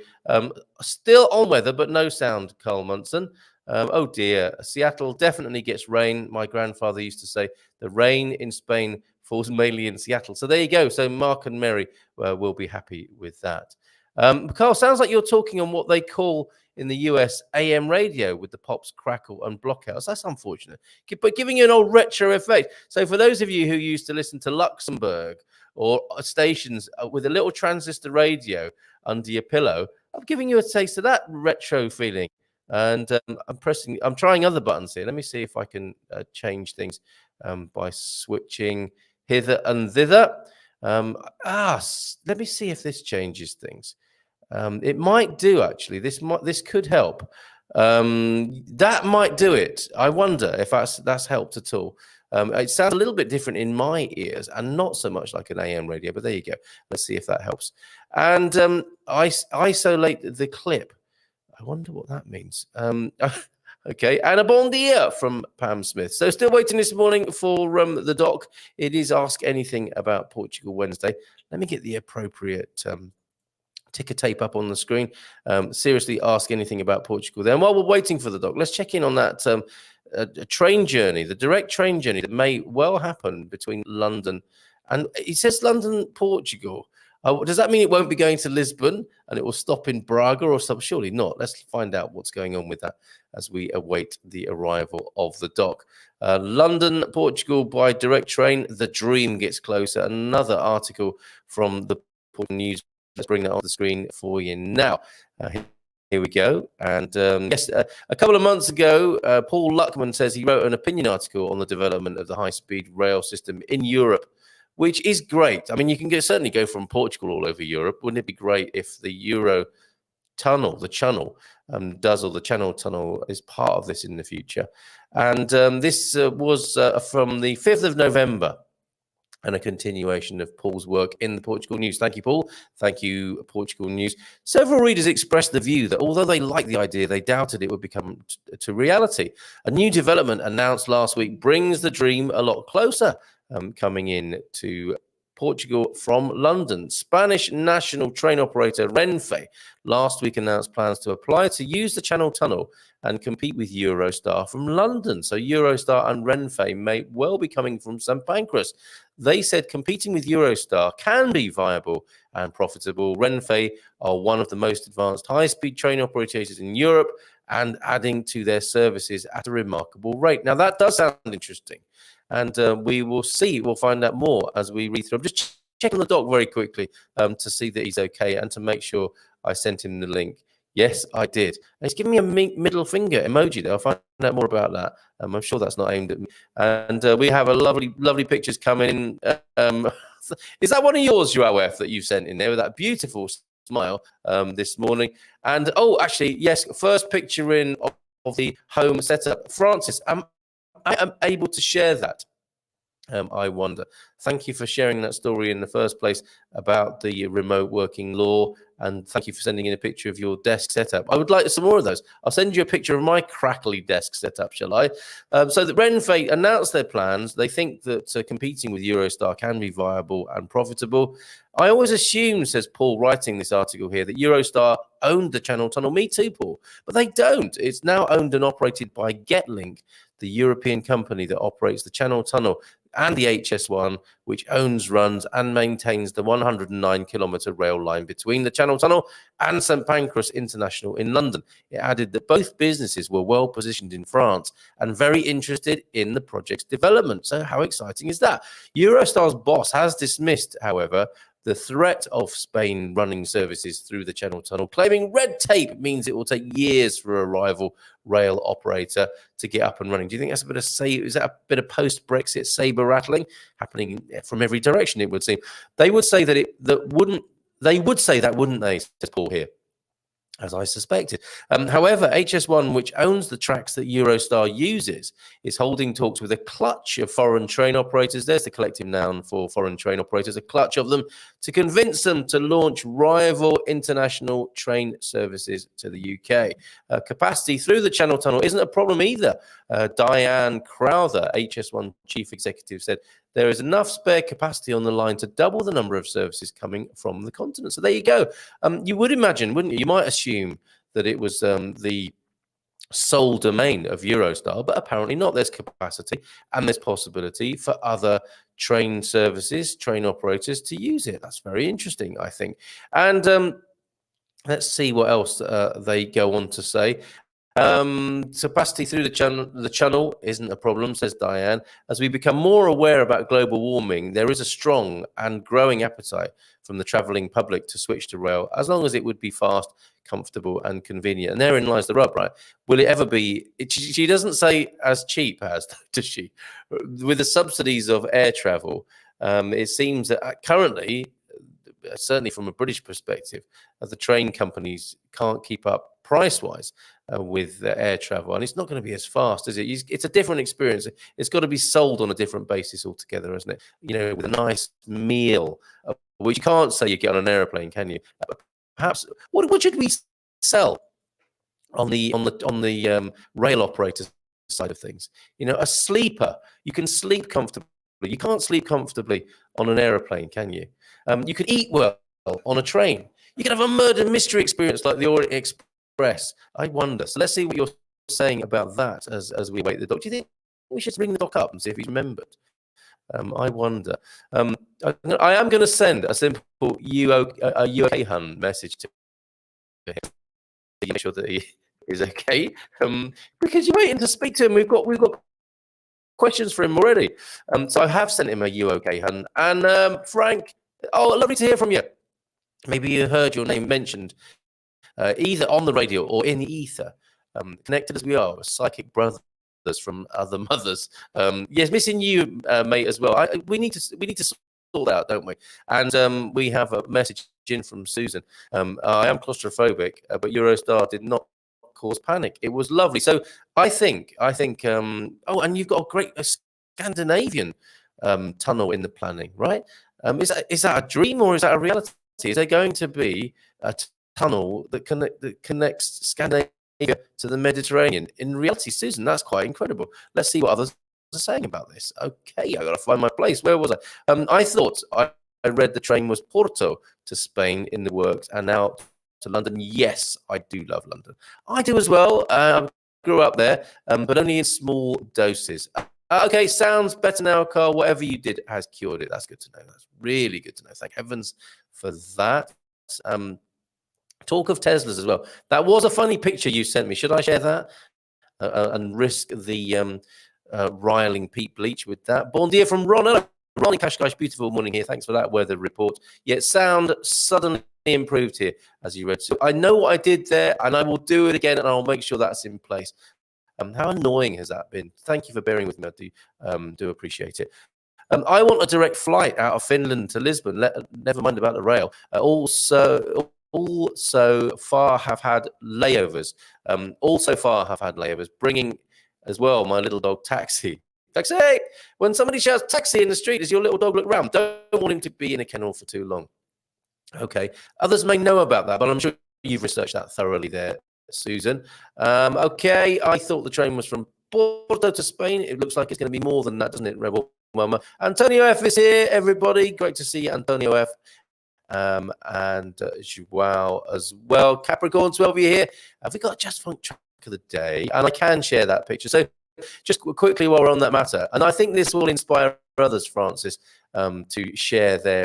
[SPEAKER 1] Still on weather, but no sound, Carl Munson. Oh dear, Seattle definitely gets rain. My grandfather used to say the rain in Spain falls mainly in Seattle. So there you go. So Mark and Mary will be happy with that. Carl, sounds like you're talking on what they call in the US AM radio with the pops, crackle, and blockouts. That's unfortunate, but giving you an old retro effect. So for those of you who used to listen to Luxembourg or stations with a little transistor radio under your pillow, I'm giving you a taste of that retro feeling. And I'm trying other buttons here. Let me see if I can change things by switching hither and thither. Let me see if this changes things. It might do, actually. This could help. That might do it. I wonder if that's helped at all. It sounds a little bit different in my ears and not so much like an AM radio, but there you go. Let's see if that helps. And isolate the clip. I wonder what that means. Okay, and a bon dia from Pam Smith. So still waiting this morning for the doc. It is Ask Anything About Portugal Wednesday. Let me get the appropriate ticker tape up on the screen. Seriously, ask anything about Portugal there. And while we're waiting for the doc, let's check in on that train journey, the direct train journey that may well happen between London and, it says London, Portugal. Does that mean it won't be going to Lisbon and it will stop in Braga or something? Surely not. Let's find out what's going on with that as we await the arrival of the doc. London, Portugal by direct train. The dream gets closer. Another article from the Portugal News. Let's bring that on the screen for you now. Here we go. And yes, a couple of months ago, Paul Luckman says he wrote an opinion article on the development of the high-speed rail system in Europe, which is great. I mean, you can certainly go from Portugal all over Europe. Wouldn't it be great if the Euro tunnel, the Channel Tunnel is part of this in the future? And this was from the 5th of November. and a continuation of Paul's work in the Portugal News. Thank you, Paul. Thank you, Portugal News. Several readers expressed the view that although they liked the idea, they doubted it would become to reality. A new development announced last week brings the dream a lot closer, coming in to Portugal from London. Spanish national train operator Renfe last week announced plans to apply to use the Channel Tunnel and compete with Eurostar from London. So Eurostar and Renfe may well be coming from St Pancras. They said competing with Eurostar can be viable and profitable. Renfe are one of the most advanced high-speed train operators in Europe and adding to their services at a remarkable rate. Now, that does sound interesting, and we will see. We'll find out more as we read through. I'm just checking the doc very quickly to see that he's okay and to make sure I sent him the link. Yes, I did. And he's giving me a middle finger emoji there. I'll find out more about that. I'm sure that's not aimed at me. And we have a lovely pictures coming in. Is that one of yours, Joao F, that you sent in there with that beautiful smile this morning? And, oh, actually, yes, first picture in of the home setup. Francis, I am able to share that. I wonder. Thank you for sharing that story in the first place about the remote working law, and thank you for sending in a picture of your desk setup. I would like some more of those. I'll send you a picture of my crackly desk setup, shall I? So that Renfe announced their plans. They think that competing with Eurostar can be viable and profitable. I always assumed, says Paul, writing this article here, that Eurostar owned the Channel Tunnel. Me too, Paul. But they don't. It's now owned and operated by Getlink, the European company that operates the Channel Tunnel and the HS1, which owns, runs and maintains the 109-kilometre rail line between the Channel Tunnel and St Pancras International in London. It added that both businesses were well positioned in France and very interested in the project's development. So how exciting is that? Eurostar's boss has dismissed, however, the threat of Spain running services through the Channel Tunnel, claiming red tape means it will take years for a rival rail operator to get up and running. Do you think that's a bit of is that a bit of post-Brexit saber rattling happening from every direction? It would seem they would say they would say that, wouldn't they? Says Paul here, as I suspected. However, HS1, which owns the tracks that Eurostar uses, is holding talks with a clutch of foreign train operators. There's the collective noun for foreign train operators, a clutch of them, to convince them to launch rival international train services to the UK. Capacity through the Channel Tunnel isn't a problem either. Diane Crowther, HS1 chief executive, said, there is enough spare capacity on the line to double the number of services coming from the continent. So there you go. You would imagine, wouldn't you? You might assume that it was the sole domain of Eurostar, but apparently not. There's capacity and there's possibility for other train services, train operators to use it. That's very interesting, I think. And let's see what else they go on to say. Capacity through the channel isn't a problem, says Diane. As we become more aware about global warming, there is a strong and growing appetite from the travelling public to switch to rail, as long as it would be fast, comfortable and convenient. And therein lies the rub, right? Will it ever be, she doesn't say as cheap as, does she? With the subsidies of air travel, it seems that currently, certainly from a British perspective, the train companies can't keep up price-wise with air travel, and it's not going to be as fast, is it? It's a different experience. It's got to be sold on a different basis altogether, isn't it? You know, with a nice meal, which you can't say you get on an aeroplane, can you? Perhaps what should we sell on the rail operators side of things? You know, a sleeper. You can sleep comfortably. You can't sleep comfortably on an aeroplane, can you? You can eat well on a train. You can have a murder mystery experience like the Orient Express. I wonder. So let's see what you're saying about that as we wait the doc. Do you think we should bring the doc up and see if he's remembered? I wonder. I am going to send a simple UK hun message to him to make sure that he is okay. Because you're waiting to speak to him. We've got questions for him already. So I have sent him a UK hun. And Frank, oh, lovely to hear from you. Maybe you heard your name mentioned either on the radio or in the ether. Connected as we are, psychic brothers from other mothers. Yes, missing you, mate, as well. We need to sort that out, don't we? And we have a message in from Susan. I am claustrophobic, but Eurostar did not cause panic. It was lovely. So I think. Oh, and you've got a great Scandinavian tunnel in the planning, right? Is that a dream or is that a reality? Is there going to be a tunnel that connects Scandinavia to the Mediterranean? In reality, Susan, that's quite incredible. Let's see what others are saying about this. Okay, I got to find my place. Where was I? I thought I read the train was Porto to Spain in the works, and now to London. Yes, I do love London. I do as well. I grew up there, but only in small doses. Okay, sounds better now, Carl. Whatever you did has cured it. That's good to know. That's really good to know. Thank heavens for that. Talk of Teslas as well. That was a funny picture you sent me. Should I share that and risk the riling Pete Bleach with that? Bon dia from Ron. Ronnie Kashkash, beautiful morning here. Thanks for that weather report. Yet sound suddenly improved here, as you read. So I know what I did there, and I will do it again, and I'll make sure that's in place. How annoying has that been? Thank you for bearing with me. I do appreciate it. I want a direct flight out of Finland to Lisbon. Never mind about the rail. Also far have had layovers. Bringing as well my little dog Taxi. Taxi! When somebody shouts taxi in the street, does your little dog look round? Don't want him to be in a kennel for too long. Okay. Others may know about that, but I'm sure you've researched that thoroughly there, Susan. Okay, I thought the train was from Porto to Spain. It looks like it's going to be more than that, doesn't it, Rebel Mama? Antonio F is here, everybody. Great to see you, Antonio F. And Joao as well. Capricorn 12, you here? Have we got a Just Funk track of the day? And I can share that picture. So just quickly while we're on that matter, and I think this will inspire others, Francis, to share their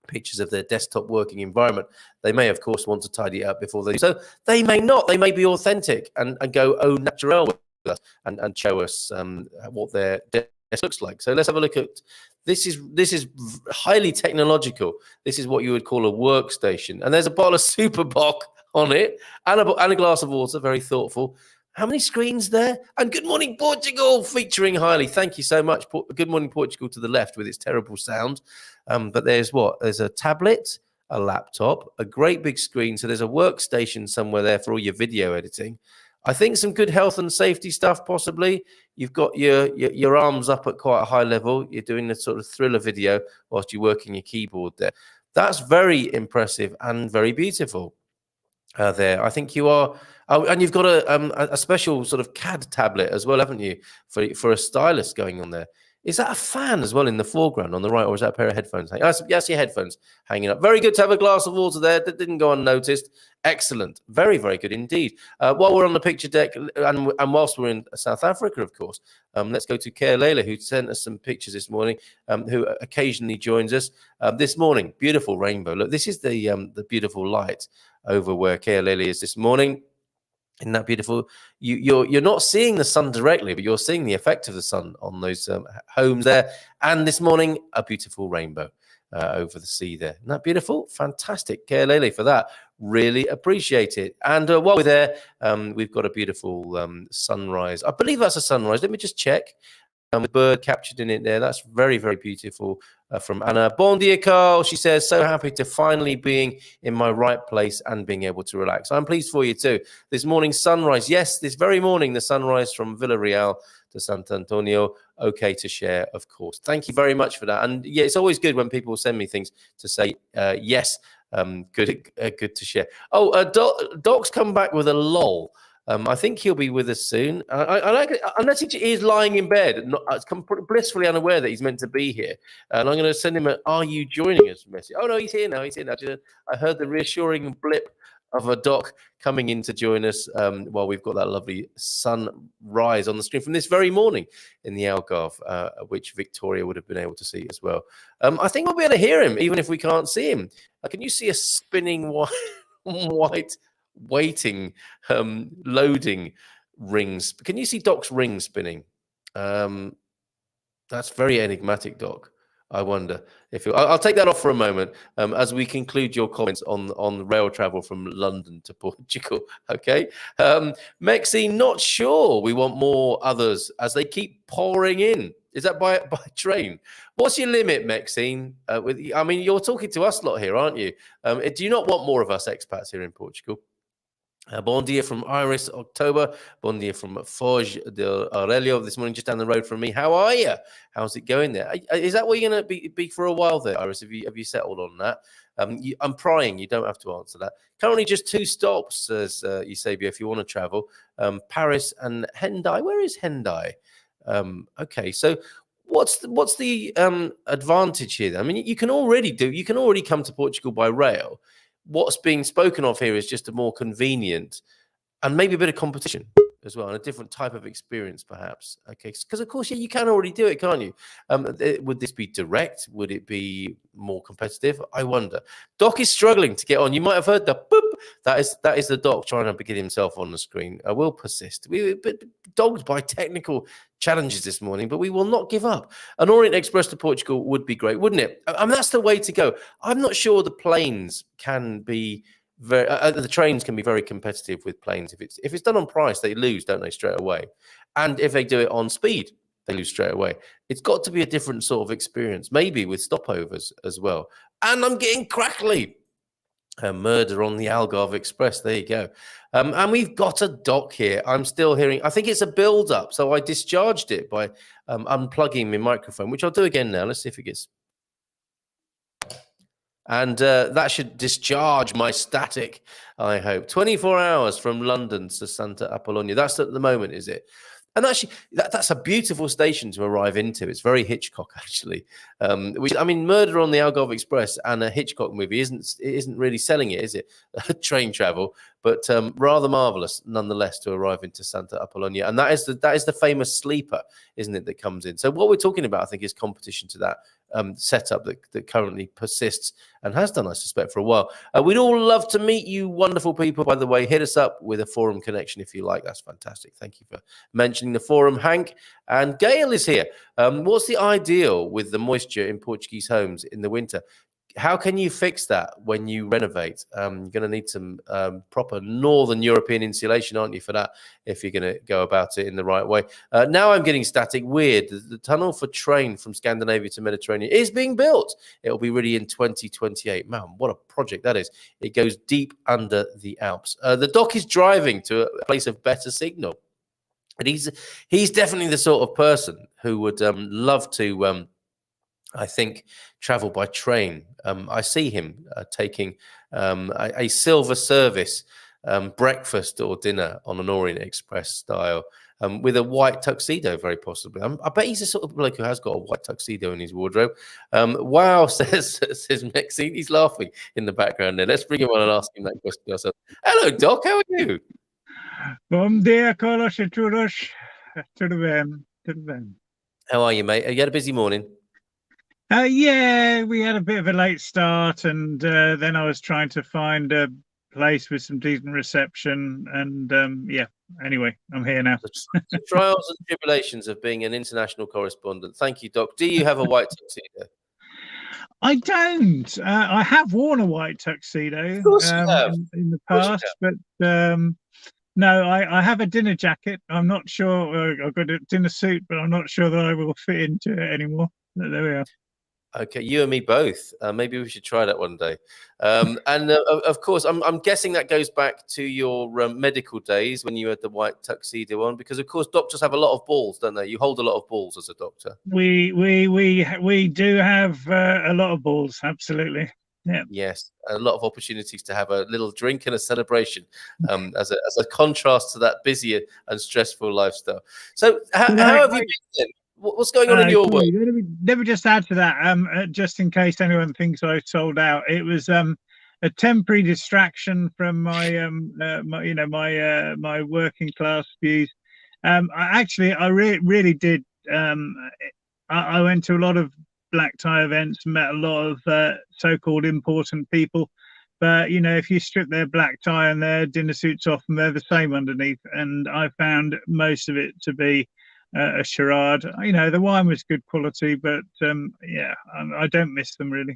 [SPEAKER 1] pictures of their desktop working environment. They may, of course, want to tidy it up before they do. So they may not. They may be authentic and go au naturel with us and show us what their desk looks like. So let's have a look at this. Is highly technological. This is what you would call a workstation. And there's a bottle of Super Bock on it and a glass of water. Very thoughtful. How many screens there? And Good Morning Portugal featuring highly. Thank you so much. Good Morning Portugal to the left with its terrible sound. But there's what? There's a tablet, a laptop, a great big screen. So there's a workstation somewhere there for all your video editing. I think some good health and safety stuff, possibly. You've got your arms up at quite a high level. You're doing a sort of thriller video whilst you're working your keyboard there. That's very impressive and very beautiful. There, I think you are. Oh, and you've got a special sort of CAD tablet as well, haven't you, for a stylus going on there? Is that a fan as well in the foreground on the right, or is that a pair of headphones? Yes, your headphones hanging up. Very good to have a glass of water there. That didn't go unnoticed. Excellent. Very, very good indeed. While we're on the picture deck, and whilst we're in South Africa, of course, let's go to Kea Leila, who sent us some pictures this morning, who occasionally joins us this morning. Beautiful rainbow. Look, this is the beautiful light over where Kea Leila is this morning. Isn't that beautiful? You're not seeing the sun directly, but you're seeing the effect of the sun on those homes there. And this morning, a beautiful rainbow over the sea there. Isn't that beautiful? Fantastic. Kea Leila for that. Really appreciate it. And while we're there, we've got a beautiful sunrise. I believe that's a sunrise. Let me just check. The bird captured in it there. That's very, very beautiful from Anna. Bon dia, Carl. She says, so happy to finally being in my right place and being able to relax. I'm pleased for you too. This morning sunrise. Yes, this very morning, the sunrise from Villarreal to Santo Antonio. Okay to share, of course. Thank you very much for that. And yeah, it's always good when people send me things to say, yes, good to share. Oh, Doc's come back with a lol. I think he'll be with us soon. Unless he is lying in bed, blissfully unaware that he's meant to be here. And I'm going to send him "Are you joining us?" message. Oh no, he's here now. He's here now. I heard the reassuring blip of a Doc coming in to join us while we've got that lovely sunrise on the screen from this very morning in the Algarve, which Victoria would have been able to see as well. I think we'll be able to hear him even if we can't see him. Can you see a spinning white waiting loading rings? Can you see Doc's ring spinning? That's very enigmatic, Doc. I wonder if I'll take that off for a moment as we conclude your comments on rail travel from London to Portugal. Okay, Mexi, not sure we want more others as they keep pouring in. Is that by train? What's your limit, Maxine? I mean, you're talking to us lot here, aren't you? Do you not want more of us expats here in Portugal? Bon dia from Iris October. Bon dia from Forge de Aurelio this morning, just down the road from me. How are you? How's it going there? Is that where you're going to be for a while there, Iris? Have you settled on that? I'm prying. You don't have to answer that. Currently, just 2 stops, says Eusebio, if you want to travel. Paris and Hendai. Where is Hendai? Okay, so what's the advantage here? I mean, you can already come to Portugal by rail. What's being spoken of here is just a more convenient and maybe a bit of competition as well, and a different type of experience, perhaps. Okay, because of course, yeah, you can already do it, can't you? Would this be direct? Would it be more competitive? I wonder. Doc is struggling to get on. You might have heard the boop. That is the Doc trying to get himself on the screen. I will persist. We're dogged by technical challenges this morning, but we will not give up. An Orient Express to Portugal would be great, wouldn't it? I mean, that's the way to go. I'm not sure the planes can be the trains can be very competitive with planes. If it's done on price, they lose, don't they, straight away? And if they do it on speed, they lose straight away. It's got to be a different sort of experience, maybe with stopovers as well. And I'm getting crackly. A murder on the Algarve Express. There you go. And we've got a Doc here. I'm still hearing, I think it's a build-up. So I discharged it by unplugging my microphone, which I'll do again now. Let's see if it gets... And that should discharge my static, I hope. 24 hours from London to Santa Apollonia. That's at the moment, is it? And actually, that's a beautiful station to arrive into. It's very Hitchcock, actually. Which, I mean, Murder on the Algarve Express and a Hitchcock movie isn't really selling it, is it? Train travel, but rather marvelous, nonetheless, to arrive into Santa Apollonia. And that is the famous sleeper, isn't it, that comes in? So what we're talking about, I think, is competition to that setup that currently persists and has done, I suspect, for a while. We'd all love to meet you, wonderful people. By the way, hit us up with a forum connection if you like. That's fantastic. Thank you for mentioning the forum, Hank. And Gail is here. What's the ideal with the moisture in Portuguese homes in the winter? How can you fix that when you renovate? You're going to need some proper Northern European insulation, aren't you, for that, if you're going to go about it in the right way? Now I'm getting static. Weird. The tunnel for train from Scandinavia to Mediterranean is being built. It'll be ready in 2028. Man, what a project that is. It goes deep under the Alps. The Doc is driving to a place of better signal. And he's definitely the sort of person who would love to... I think travel by train. I see him taking a silver service breakfast or dinner on an Orient Express style with a white tuxedo, very possibly. I bet he's the sort of bloke who has got a white tuxedo in his wardrobe. Wow, says Maxine. He's laughing in the background there. Let's bring him on and ask him that question ourselves. Hello, Doc. How are you?
[SPEAKER 4] Bom dia, Carlos e todos. Tudo bem, tudo bem.
[SPEAKER 1] How are you, mate? You had a busy morning?
[SPEAKER 4] Yeah, we had a bit of a late start, and then I was trying to find a place with some decent reception, and yeah, anyway, I'm here now.
[SPEAKER 1] The trials and tribulations of being an international correspondent. Thank you, Doc. Do you have a white tuxedo?
[SPEAKER 4] I don't. I have worn a white tuxedo in the past, but no, I have a dinner jacket. I'm not sure. I've got a dinner suit, but I'm not sure that I will fit into it anymore. But there we are.
[SPEAKER 1] Okay, you and me both. Maybe we should try that one day. And of course, I'm guessing that goes back to your medical days when you had the white tuxedo on, because of course doctors have a lot of balls, don't they? You hold a lot of balls as a doctor.
[SPEAKER 4] We do have a lot of balls, absolutely. Yeah.
[SPEAKER 1] Yes, a lot of opportunities to have a little drink and a celebration, as a contrast to that busy and stressful lifestyle. So, how have you been? What's going on in your world?
[SPEAKER 4] Let me just add to that, just in case anyone thinks I sold out. It was a temporary distraction from my my working class views. I really did. I went to a lot of black tie events, met a lot of so-called important people. But, you know, if you strip their black tie and their dinner suits off, and they're the same underneath. And I found most of it to be a charade. You know, the wine was good quality, but yeah, I don't miss them really.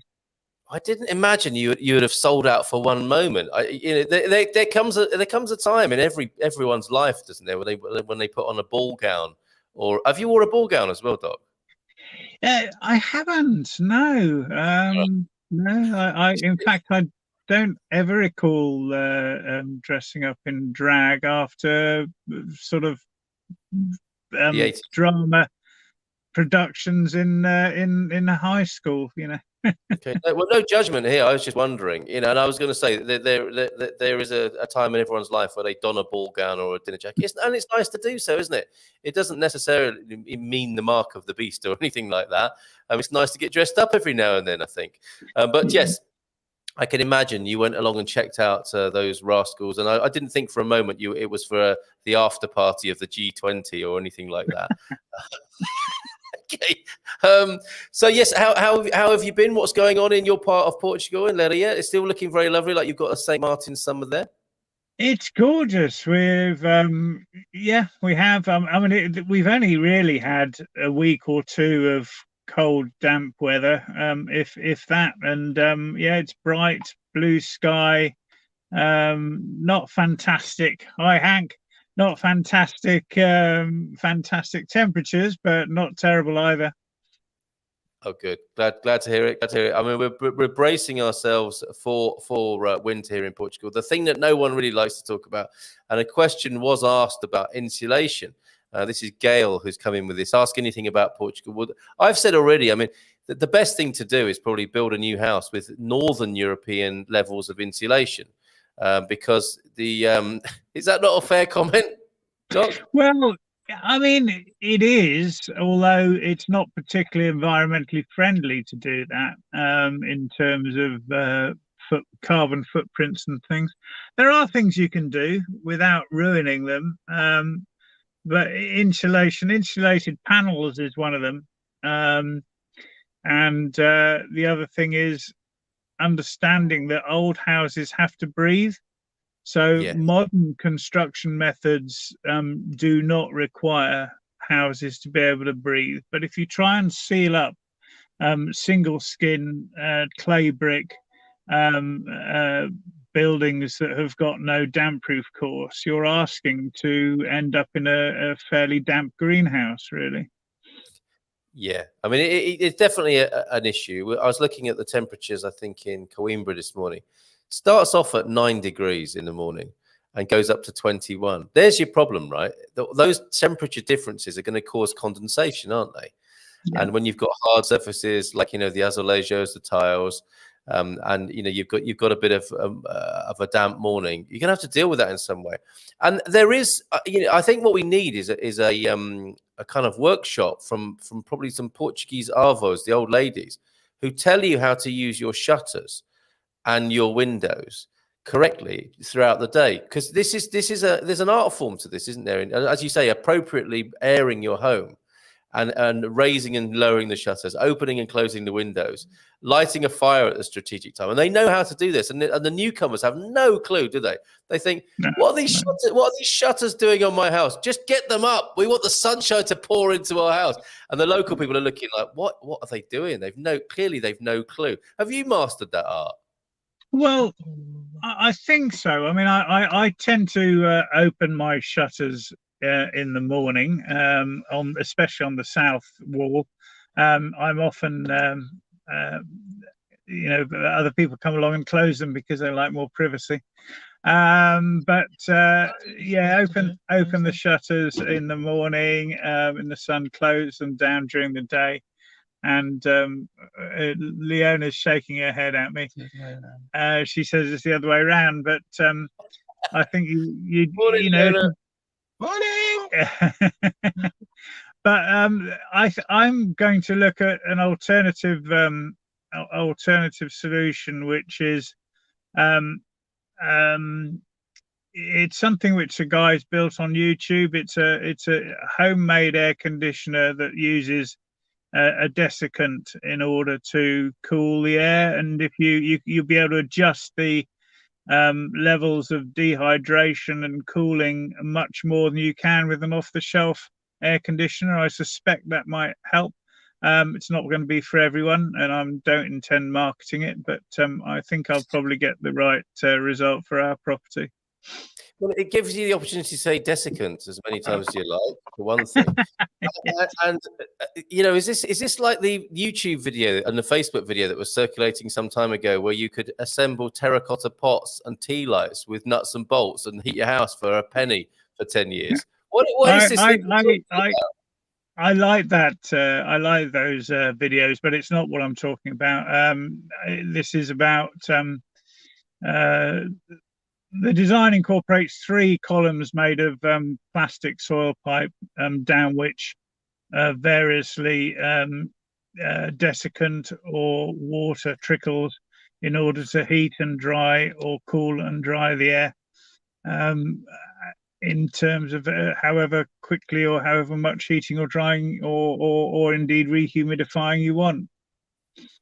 [SPEAKER 1] I didn't imagine you would have sold out for one moment. There comes a time in everyone's life, doesn't there, when they put on a ball gown. Or have you wore a ball gown as well, Doc?
[SPEAKER 4] I haven't. No, no. In fact, I don't ever recall dressing up in drag after sort of
[SPEAKER 1] The 80s.
[SPEAKER 4] drama productions in high school, you know.
[SPEAKER 1] Okay. Well, no judgment here. I was just wondering, and I was going to say that there is a time in everyone's life where they don a ball gown or a dinner jacket, and it's nice to do so, isn't it? It doesn't necessarily mean the mark of the beast or anything like that. It's nice to get dressed up every now and then, I think. But yes, I can imagine you went along and checked out those rascals, and I didn't think for a moment it was for the after party of the G20 or anything like that. Okay. So yes, how have you been? What's going on in your part of Portugal, in Leiria? It's still looking very lovely. Like you've got a St. Martin's summer there.
[SPEAKER 4] It's gorgeous. We've we have. We've only really had a week or two of cold, damp weather, if that. And it's bright blue sky. Not fantastic. Hi, Hank. Not fantastic, fantastic temperatures, but not terrible either.
[SPEAKER 1] Oh, good. Glad to hear it. Glad to hear it. I mean, we're bracing ourselves for winter here in Portugal. The thing that no one really likes to talk about, and a question was asked about insulation. This is Gail who's come in with this. Ask anything about Portugal. Well, I've said already. I mean, the best thing to do is probably build a new house with Northern European levels of insulation. Because is that not a fair comment, Doc?
[SPEAKER 4] Well, I mean, it is, although it's not particularly environmentally friendly to do that in terms of carbon footprints and things. There are things you can do without ruining them, but insulated panels is one of them. And the other thing is understanding that old houses have to breathe. So modern construction methods do not require houses to be able to breathe. But if you try and seal up single skin clay brick buildings that have got no damp proof course, you're asking to end up in a fairly damp greenhouse, really.
[SPEAKER 1] Yeah, I mean, it's definitely an issue. I was looking at the temperatures, I think, in Coimbra this morning. Starts off at 9 degrees in the morning and goes up to 21. There's your problem, right? Those temperature differences are going to cause condensation, aren't they? Yeah. And when you've got hard surfaces like, the azulejos, the tiles, and you've got a bit of a damp morning, you're gonna have to deal with that in some way. And there is, I think what we need is a kind of workshop from probably some Portuguese avós, the old ladies, who tell you how to use your shutters and your windows correctly throughout the day, because there's an art form to this, isn't there? And as you say, appropriately airing your home and raising and lowering the shutters, opening and closing the windows, lighting a fire at a strategic time. And they know how to do this. And the newcomers have no clue, do they? They think, what are these shutters doing on my house? Just get them up. We want the sunshine to pour into our house. And the local people are looking like, what are they doing? They've no clue. Have you mastered that art?
[SPEAKER 4] Well, I think so. I mean, I tend to open my shutters in the morning, especially on the south wall. I'm often, other people come along and close them because they like more privacy. Open the shutters in the morning, in the sun, close them down during the day. And Leona's shaking her head at me. She says it's the other way around, but I think Morning. But I'm going to look at an alternative solution, which is it's something which a guy's built on YouTube. It's a homemade air conditioner that uses a desiccant in order to cool the air, and if you'll be able to adjust the levels of dehydration and cooling much more than you can with an off-the-shelf air conditioner. I suspect that might help. It's not going to be for everyone, and I don't intend marketing it, but I think I'll probably get the right result for our property.
[SPEAKER 1] Well, it gives you the opportunity to say desiccant as many times as you like, for one thing. And is this like the YouTube video and the Facebook video that was circulating some time ago, where you could assemble terracotta pots and tea lights with nuts and bolts and heat your house for a penny for 10 years? What is this?
[SPEAKER 4] I like that. I like those videos, but it's not what I'm talking about. This is about the design incorporates 3 columns made of plastic soil pipe, down which variously desiccant or water trickles in order to heat and dry or cool and dry the air, in terms of however quickly or however much heating or drying or indeed rehumidifying you want.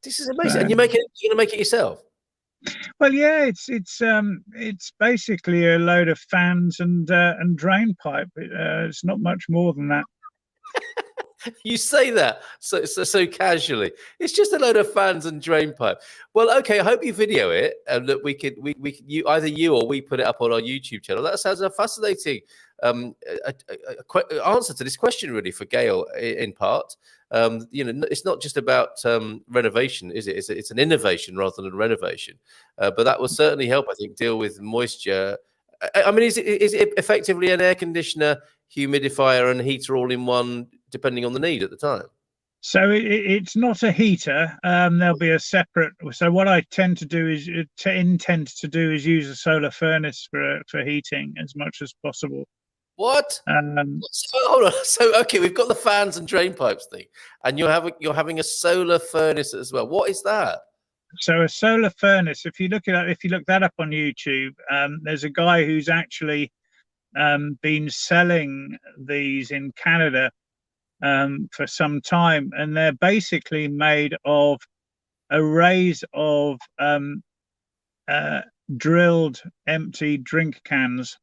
[SPEAKER 1] This is amazing. And you're going to make it yourself?
[SPEAKER 4] Well, yeah, it's basically a load of fans and drain pipe. It's not much more than that.
[SPEAKER 1] You say that so casually. It's just a load of fans and drain pipe. Well, okay. I hope you video it, and that we either you or we put it up on our YouTube channel. That sounds a fascinating answer to this question, really, for Gail in part. It's not just about renovation, is it? It's an innovation rather than a renovation. But that will certainly help, I think, deal with moisture. I mean, is it effectively an air conditioner, humidifier, and heater all in one, depending on the need at the time?
[SPEAKER 4] So it's not a heater. There'll be a separate. So what I intend to do is use a solar furnace for heating as much as possible.
[SPEAKER 1] What? Hold on. So okay, we've got the fans and drain pipes thing, and you're having a solar furnace as well. What is that?
[SPEAKER 4] So a solar furnace. If you look that up on YouTube, there's a guy who's actually been selling these in Canada for some time, and they're basically made of arrays of drilled empty drink cans,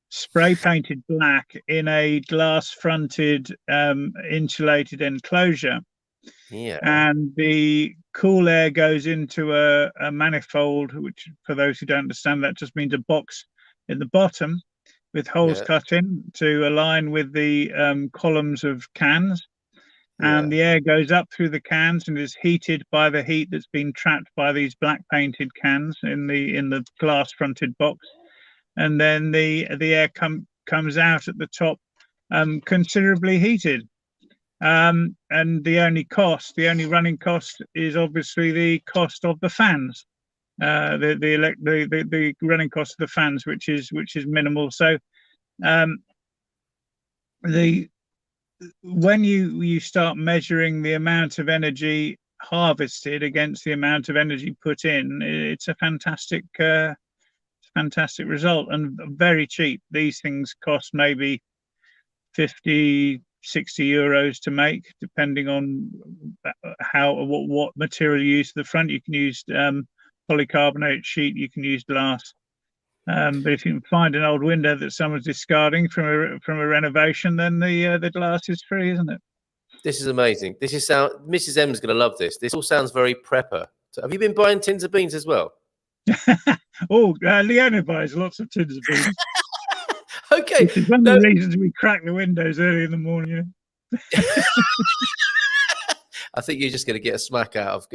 [SPEAKER 4] spray painted black in a glass fronted insulated enclosure.
[SPEAKER 1] Yeah.
[SPEAKER 4] And the cool air goes into a manifold, which, for those who don't understand, that just means a box in the bottom with holes cut in to align with the columns of cans. And the air goes up through the cans and is heated by the heat that's been trapped by these black painted cans in the glass fronted box. And then the air comes out at the top, considerably heated. And the only running cost is obviously the cost of the fans, the running cost of the fans, which is minimal. So when you start measuring the amount of energy harvested against the amount of energy put in, it's a fantastic result, and very cheap. These things cost maybe 50-60 euros to make, depending on what material you use. To the front, you can use polycarbonate sheet, you can use glass, but if you can find an old window that someone's discarding from a renovation, then the glass is free, isn't it?
[SPEAKER 1] This is amazing. Mrs. M's going to love this. This all sounds very prepper. So have you been buying tins of beans as well?
[SPEAKER 4] Leona buys lots of tins of beans.
[SPEAKER 1] Okay.
[SPEAKER 4] Which is one of the reasons we crack the windows early in the morning.
[SPEAKER 1] I think you're just going to get a smack out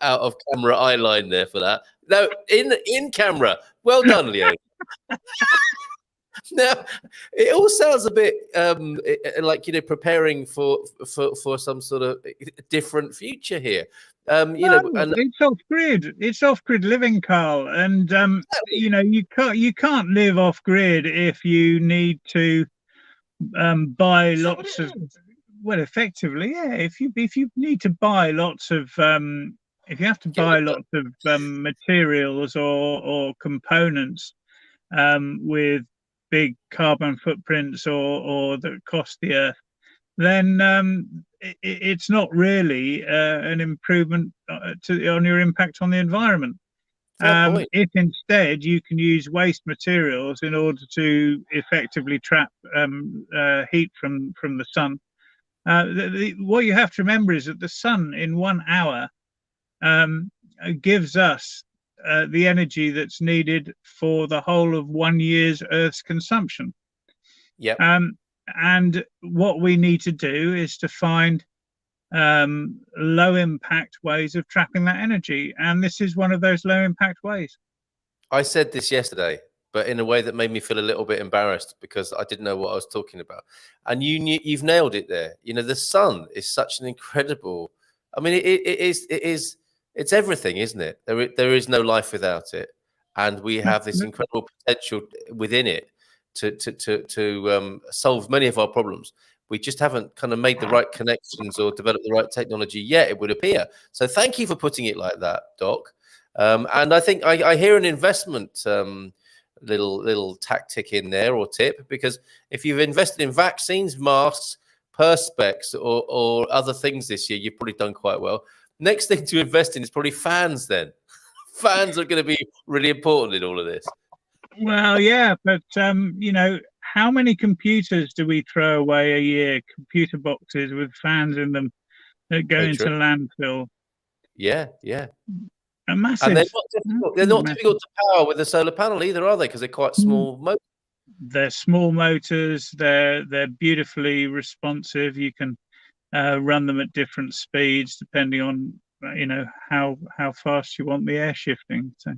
[SPEAKER 1] of camera eye line there for that. No, in camera. Well done, Leona. Now, it all sounds a bit like, preparing for some sort of different future here.
[SPEAKER 4] It's off grid. It's off grid living, Carl, and you can't live off grid if you need to buy lots of. Well, effectively, yeah. If you need to buy lots of if you have to buy lots of materials or components with big carbon footprints or that cost the earth, then it's not really an improvement on your impact on the environment. If instead you can use waste materials in order to effectively trap heat from the sun, what you have to remember is that the sun in 1 hour gives us the energy that's needed for the whole of 1 year's Earth's consumption.
[SPEAKER 1] Yep.
[SPEAKER 4] And what we need to do is to find low impact ways of trapping that energy, and this is one of those low impact ways.
[SPEAKER 1] I said this yesterday, but in a way that made me feel a little bit embarrassed because I didn't know what I was talking about. And you've nailed it there. You know, the sun is such an incredible. I mean, it's everything, isn't it? There is no life without it, and we have this incredible potential within it to solve many of our problems. We just haven't kind of made the right connections or developed the right technology yet, it would appear. So thank you for putting it like that, Doc. And I think I hear an investment little tactic in there or tip, because if you've invested in vaccines, masks, perspex, or other things this year, you've probably done quite well. Next thing to invest in is probably fans then. Fans are going to be really important in all of this.
[SPEAKER 4] Well, yeah, but you know, how many computers do we throw away a year? Computer boxes with fans in them that go into landfill.
[SPEAKER 1] Yeah.
[SPEAKER 4] A massive.
[SPEAKER 1] And they're not difficult to power with a solar panel either, are they? Because they're quite small motors.
[SPEAKER 4] They're small motors. They're beautifully responsive. You can run them at different speeds depending on how fast you want the air shifting. So.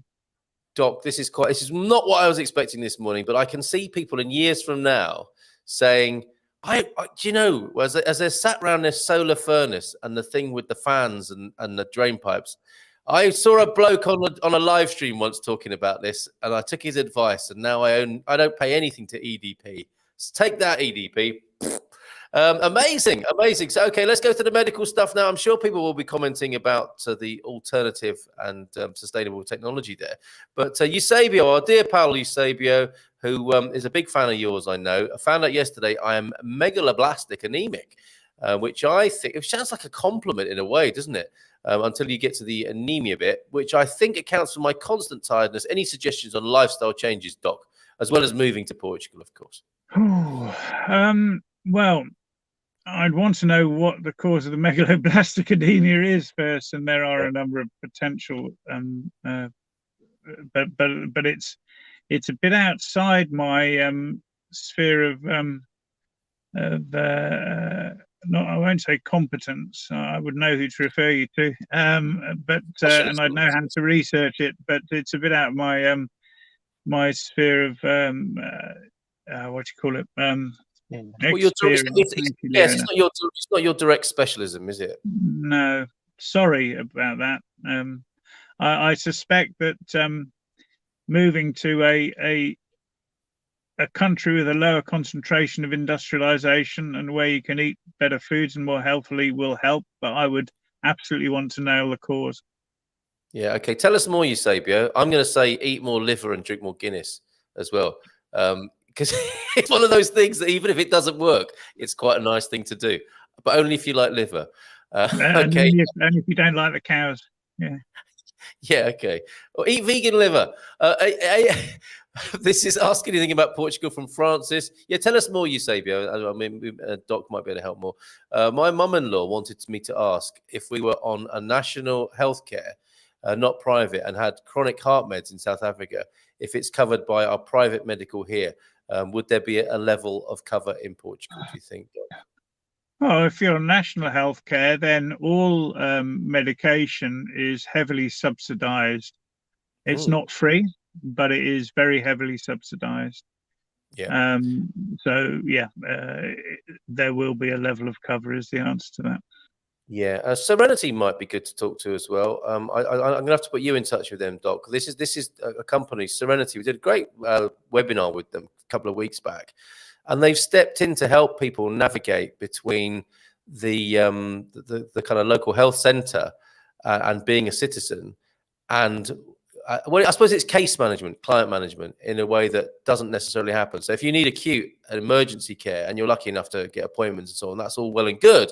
[SPEAKER 1] Doc, this is not what I was expecting this morning, but I can see people in years from now saying, do you know, as they're sat around this solar furnace and the thing with the fans and the drain pipes, I saw a bloke on a live stream once talking about this, and I took his advice, and now I don't pay anything to EDP. So take that, EDP. Amazing. So, okay, let's go to the medical stuff now. I'm sure people will be commenting about the alternative and sustainable technology there. But Eusebio, our dear pal Eusebio, who is a big fan of yours, I know, I found out yesterday I am megaloblastic anemic, which I think it sounds like a compliment in a way, doesn't it? Until you get to the anemia bit, which I think accounts for my constant tiredness. Any suggestions on lifestyle changes, Doc, as well as moving to Portugal, of course?
[SPEAKER 4] Well, I'd want to know what the cause of the megaloblastic anemia is first, and there are a number of potential, but it's a bit outside my sphere of I won't say competence. I would know who to refer you to, but and I'd know how to research it. But it's a bit out of my my sphere of what do you call it?
[SPEAKER 1] It's not your direct specialism, is it?
[SPEAKER 4] No, sorry about that. I suspect that moving to a country with a lower concentration of industrialization and where you can eat better foods and more healthily will help, but I would absolutely want to nail the cause.
[SPEAKER 1] Yeah, okay. Tell us more, Eusebio. I'm going to say eat more liver and drink more Guinness as well. Because it's one of those things that even if it doesn't work, it's quite a nice thing to do, but only if you like liver. Okay.
[SPEAKER 4] Only if you don't like the cows. Yeah.
[SPEAKER 1] Yeah, okay. Or eat vegan liver. This is Ask Anything About Portugal from Francis. Yeah, tell us more, Eusebio. I mean, Doc might be able to help more. My mum-in-law wanted me to ask if we were on a national healthcare, not private, and had chronic heart meds in South Africa, if it's covered by our private medical here. Would there be a level of cover in Portugal, do you think, Doc?
[SPEAKER 4] Well, if you're on national health care, then all medication is heavily subsidized. It's not free, but it is very heavily subsidized.
[SPEAKER 1] Yeah.
[SPEAKER 4] So, yeah, there will be a level of cover is the answer to that.
[SPEAKER 1] Yeah, Serenity might be good to talk to as well. I'm going to have to put you in touch with them, Doc. This is a company, Serenity. We did a great webinar with them a couple of weeks back, and they've stepped in to help people navigate between the kind of local health centre and being a citizen, and well, I suppose it's case management, client management in a way that doesn't necessarily happen. So if you need acute and emergency care, and you're lucky enough to get appointments and so on, that's all well and good.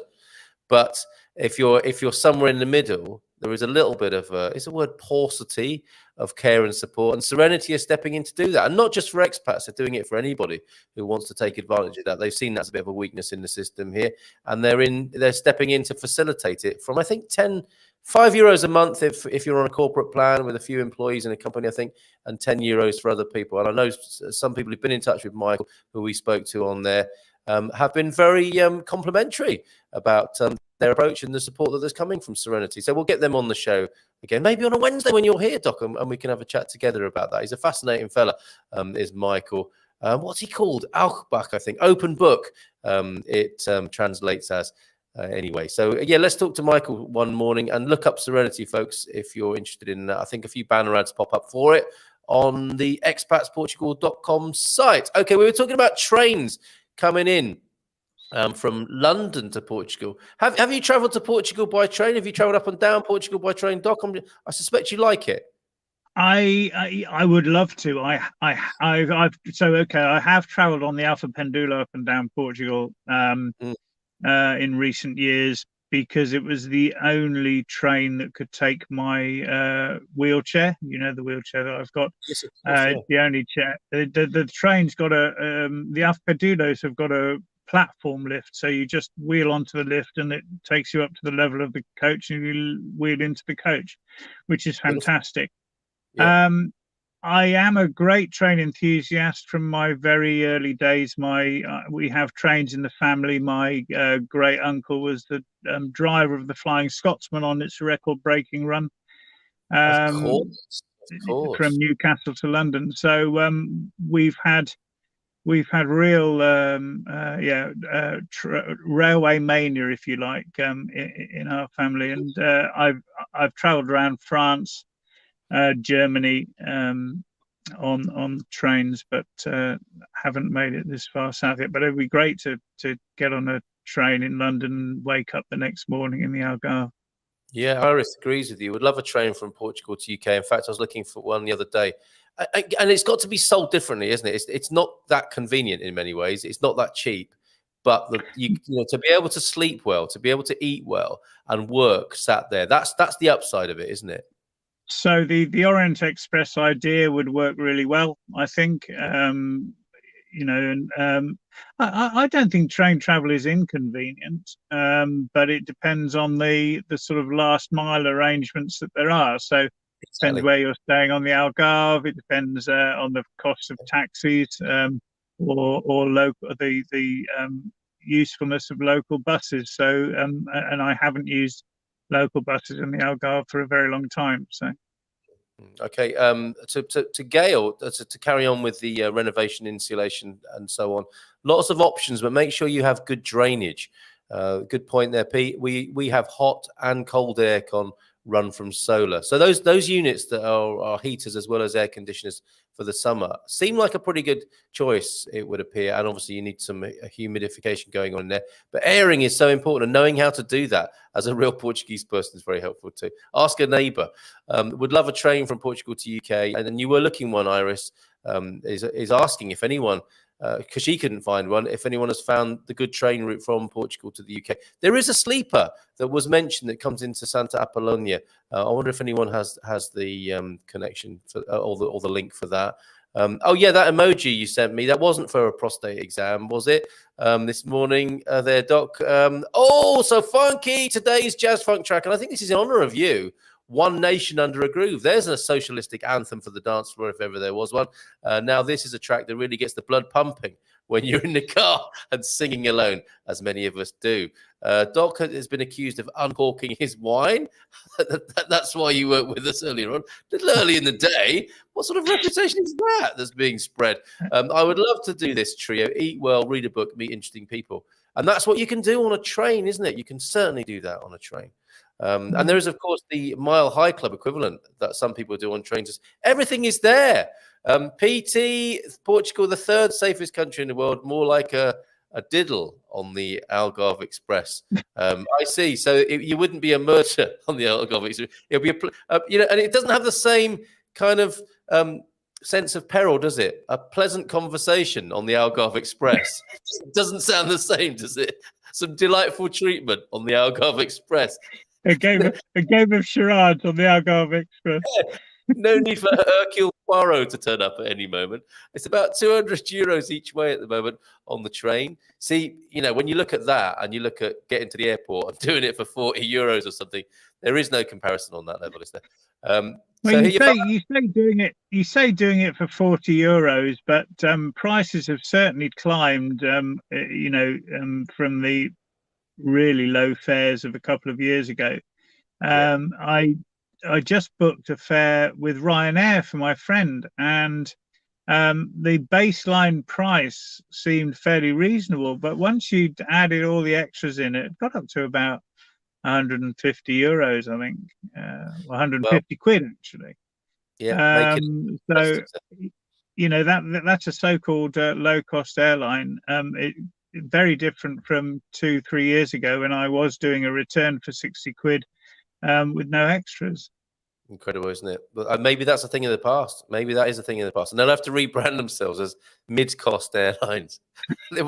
[SPEAKER 1] But if you're somewhere in the middle, there is a little bit of it's a word, paucity of care and support, and Serenity is stepping in to do that, and not just for expats, they're doing it for anybody who wants to take advantage of that. They've seen that's a bit of a weakness in the system here, and they're stepping in to facilitate it from, I think, €5 a month if you're on a corporate plan with a few employees in a company, I think, and €10 for other people. And I know some people who've been in touch with Michael, who we spoke to on there, have been very complimentary about their approach and the support that there's coming from Serenity. So we'll get them on the show again, maybe on a Wednesday when you're here, Doc, and we can have a chat together about that. He's a fascinating fella, is Michael. What's he called? Alkbach, I think. Open book, it translates as. Anyway, so yeah, let's talk to Michael one morning and look up Serenity, folks, if you're interested in that. I think a few banner ads pop up for it on the expatsportugal.com site. Okay, we were talking about trains coming in from London to Portugal. Have you travelled to Portugal by train? Have you travelled up and down Portugal by train, Doc? I suspect you like it.
[SPEAKER 4] I would love to. I have travelled on the Alfa Pendula up and down Portugal in recent years, because it was the only train that could take my wheelchair. You know, the wheelchair that I've got.
[SPEAKER 1] Yes, of course, yeah.
[SPEAKER 4] The only chair. The train's got the Alfa Pendulas have got a platform lift, so you just wheel onto the lift and it takes you up to the level of the coach and you wheel into the coach, which is fantastic. Yeah. I am a great train enthusiast from my very early days. We have trains in the family. My great uncle was the driver of the Flying Scotsman on its record-breaking run,
[SPEAKER 1] of course.
[SPEAKER 4] From Newcastle to London. So we've had real railway mania, if you like, in our family. And I've travelled around France, Germany, on trains, but haven't made it this far south yet. But it'd be great to get on a train in London and wake up the next morning in the Algarve.
[SPEAKER 1] Yeah, Iris agrees with you. Would love a train from Portugal to UK. In fact, I was looking for one the other day. And it's got to be sold differently, isn't it? It's not that convenient in many ways. It's not that cheap. But you know, to be able to sleep well, to be able to eat well and work sat there, that's the upside of it, isn't it?
[SPEAKER 4] So the Orient Express idea would work really well, I think. You know, and I don't think train travel is inconvenient, but it depends on the sort of last mile arrangements that there are. So it depends where you're staying on the Algarve. It depends on the cost of taxis, or the usefulness of local buses. So and I haven't used local buses in the Algarve for a very long time. So.
[SPEAKER 1] Okay, to Gail, to carry on with the renovation, insulation, and so on. Lots of options, but make sure you have good drainage. Good point there, Pete. We have hot and cold aircon run from solar. So those units that are heaters as well as air conditioners for the summer seem like a pretty good choice, it would appear. And obviously you need some humidification going on in there. But airing is so important, and knowing how to do that as a real Portuguese person is very helpful too. Ask a neighbour. Would love a train from Portugal to UK. And then you were looking one, Iris, is asking if anyone, because she couldn't find one, if anyone has found the good train route from Portugal to the UK. There is a sleeper that was mentioned that comes into Santa Apollonia. I wonder if anyone has the connection for, or the link for that. Oh yeah, that emoji you sent me, that wasn't for a prostate exam, was it? This morning there, Doc. Oh, so funky, today's jazz funk track, and I think this is in honor of you. One Nation Under a Groove. There's a socialistic anthem for the dance floor, if ever there was one. Now, this is a track that really gets the blood pumping when you're in the car and singing alone, as many of us do. Doc has been accused of uncorking his wine. That's why you weren't with us earlier on. A little early in the day. What sort of reputation is that that's being spread? I would love to do this trio. Eat well, read a book, meet interesting people. And that's what you can do on a train, isn't it? You can certainly do that on a train. And there is, of course, the Mile High Club equivalent that some people do on trains. Everything is there. PT, Portugal, the third safest country in the world, more like a diddle on the Algarve Express. I see. So you wouldn't be a murder on the Algarve Express. It'll be and it doesn't have the same kind of sense of peril, does it? A pleasant conversation on the Algarve Express. It doesn't sound the same, does it? some delightful treatment on the Algarve Express.
[SPEAKER 4] A game of charades on the Algarve Express.
[SPEAKER 1] No need for Hercule Poirot to turn up at any moment. It's about €200 each way at the moment on the train. See, when you look at that and you look at getting to the airport and doing it for €40 or something, there is no comparison on that level, is there?
[SPEAKER 4] Well, you say doing it for €40, but prices have certainly climbed. From the really low fares of a couple of years ago. I just booked a fare with Ryanair for my friend, and the baseline price seemed fairly reasonable, but once you'd added all the extras in, it got up to about €150, I think, 150 quid actually.
[SPEAKER 1] Yeah.
[SPEAKER 4] So that's a so-called low-cost airline. Very different from 2-3 years ago when I was doing a return for 60 quid with no extras.
[SPEAKER 1] Incredible, isn't it? But maybe that's a thing of the past. Maybe that is a thing of the past, and they'll have to rebrand themselves as mid-cost airlines. There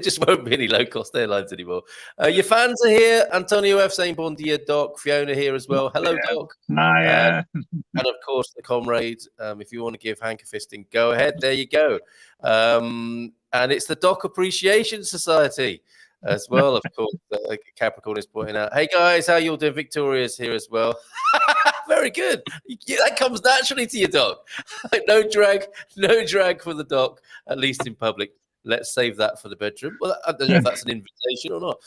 [SPEAKER 1] just won't be any low-cost airlines anymore. Your fans are here. Antonio F saying bon dia, Doc. Fiona here as well. Hello, Doc.
[SPEAKER 4] Hi.
[SPEAKER 1] And of course, the comrades. If you want to give Hank a fisting, go ahead. There you go. And it's the Doc Appreciation Society as well, of course. Capricorn is pointing out. Hey guys, how you all doing? Victoria's here as well. Very good. Yeah, that comes naturally to you, Doc. No drag for the Doc, at least in public. Let's save that for the bedroom. Well, I don't know if that's an invitation or not.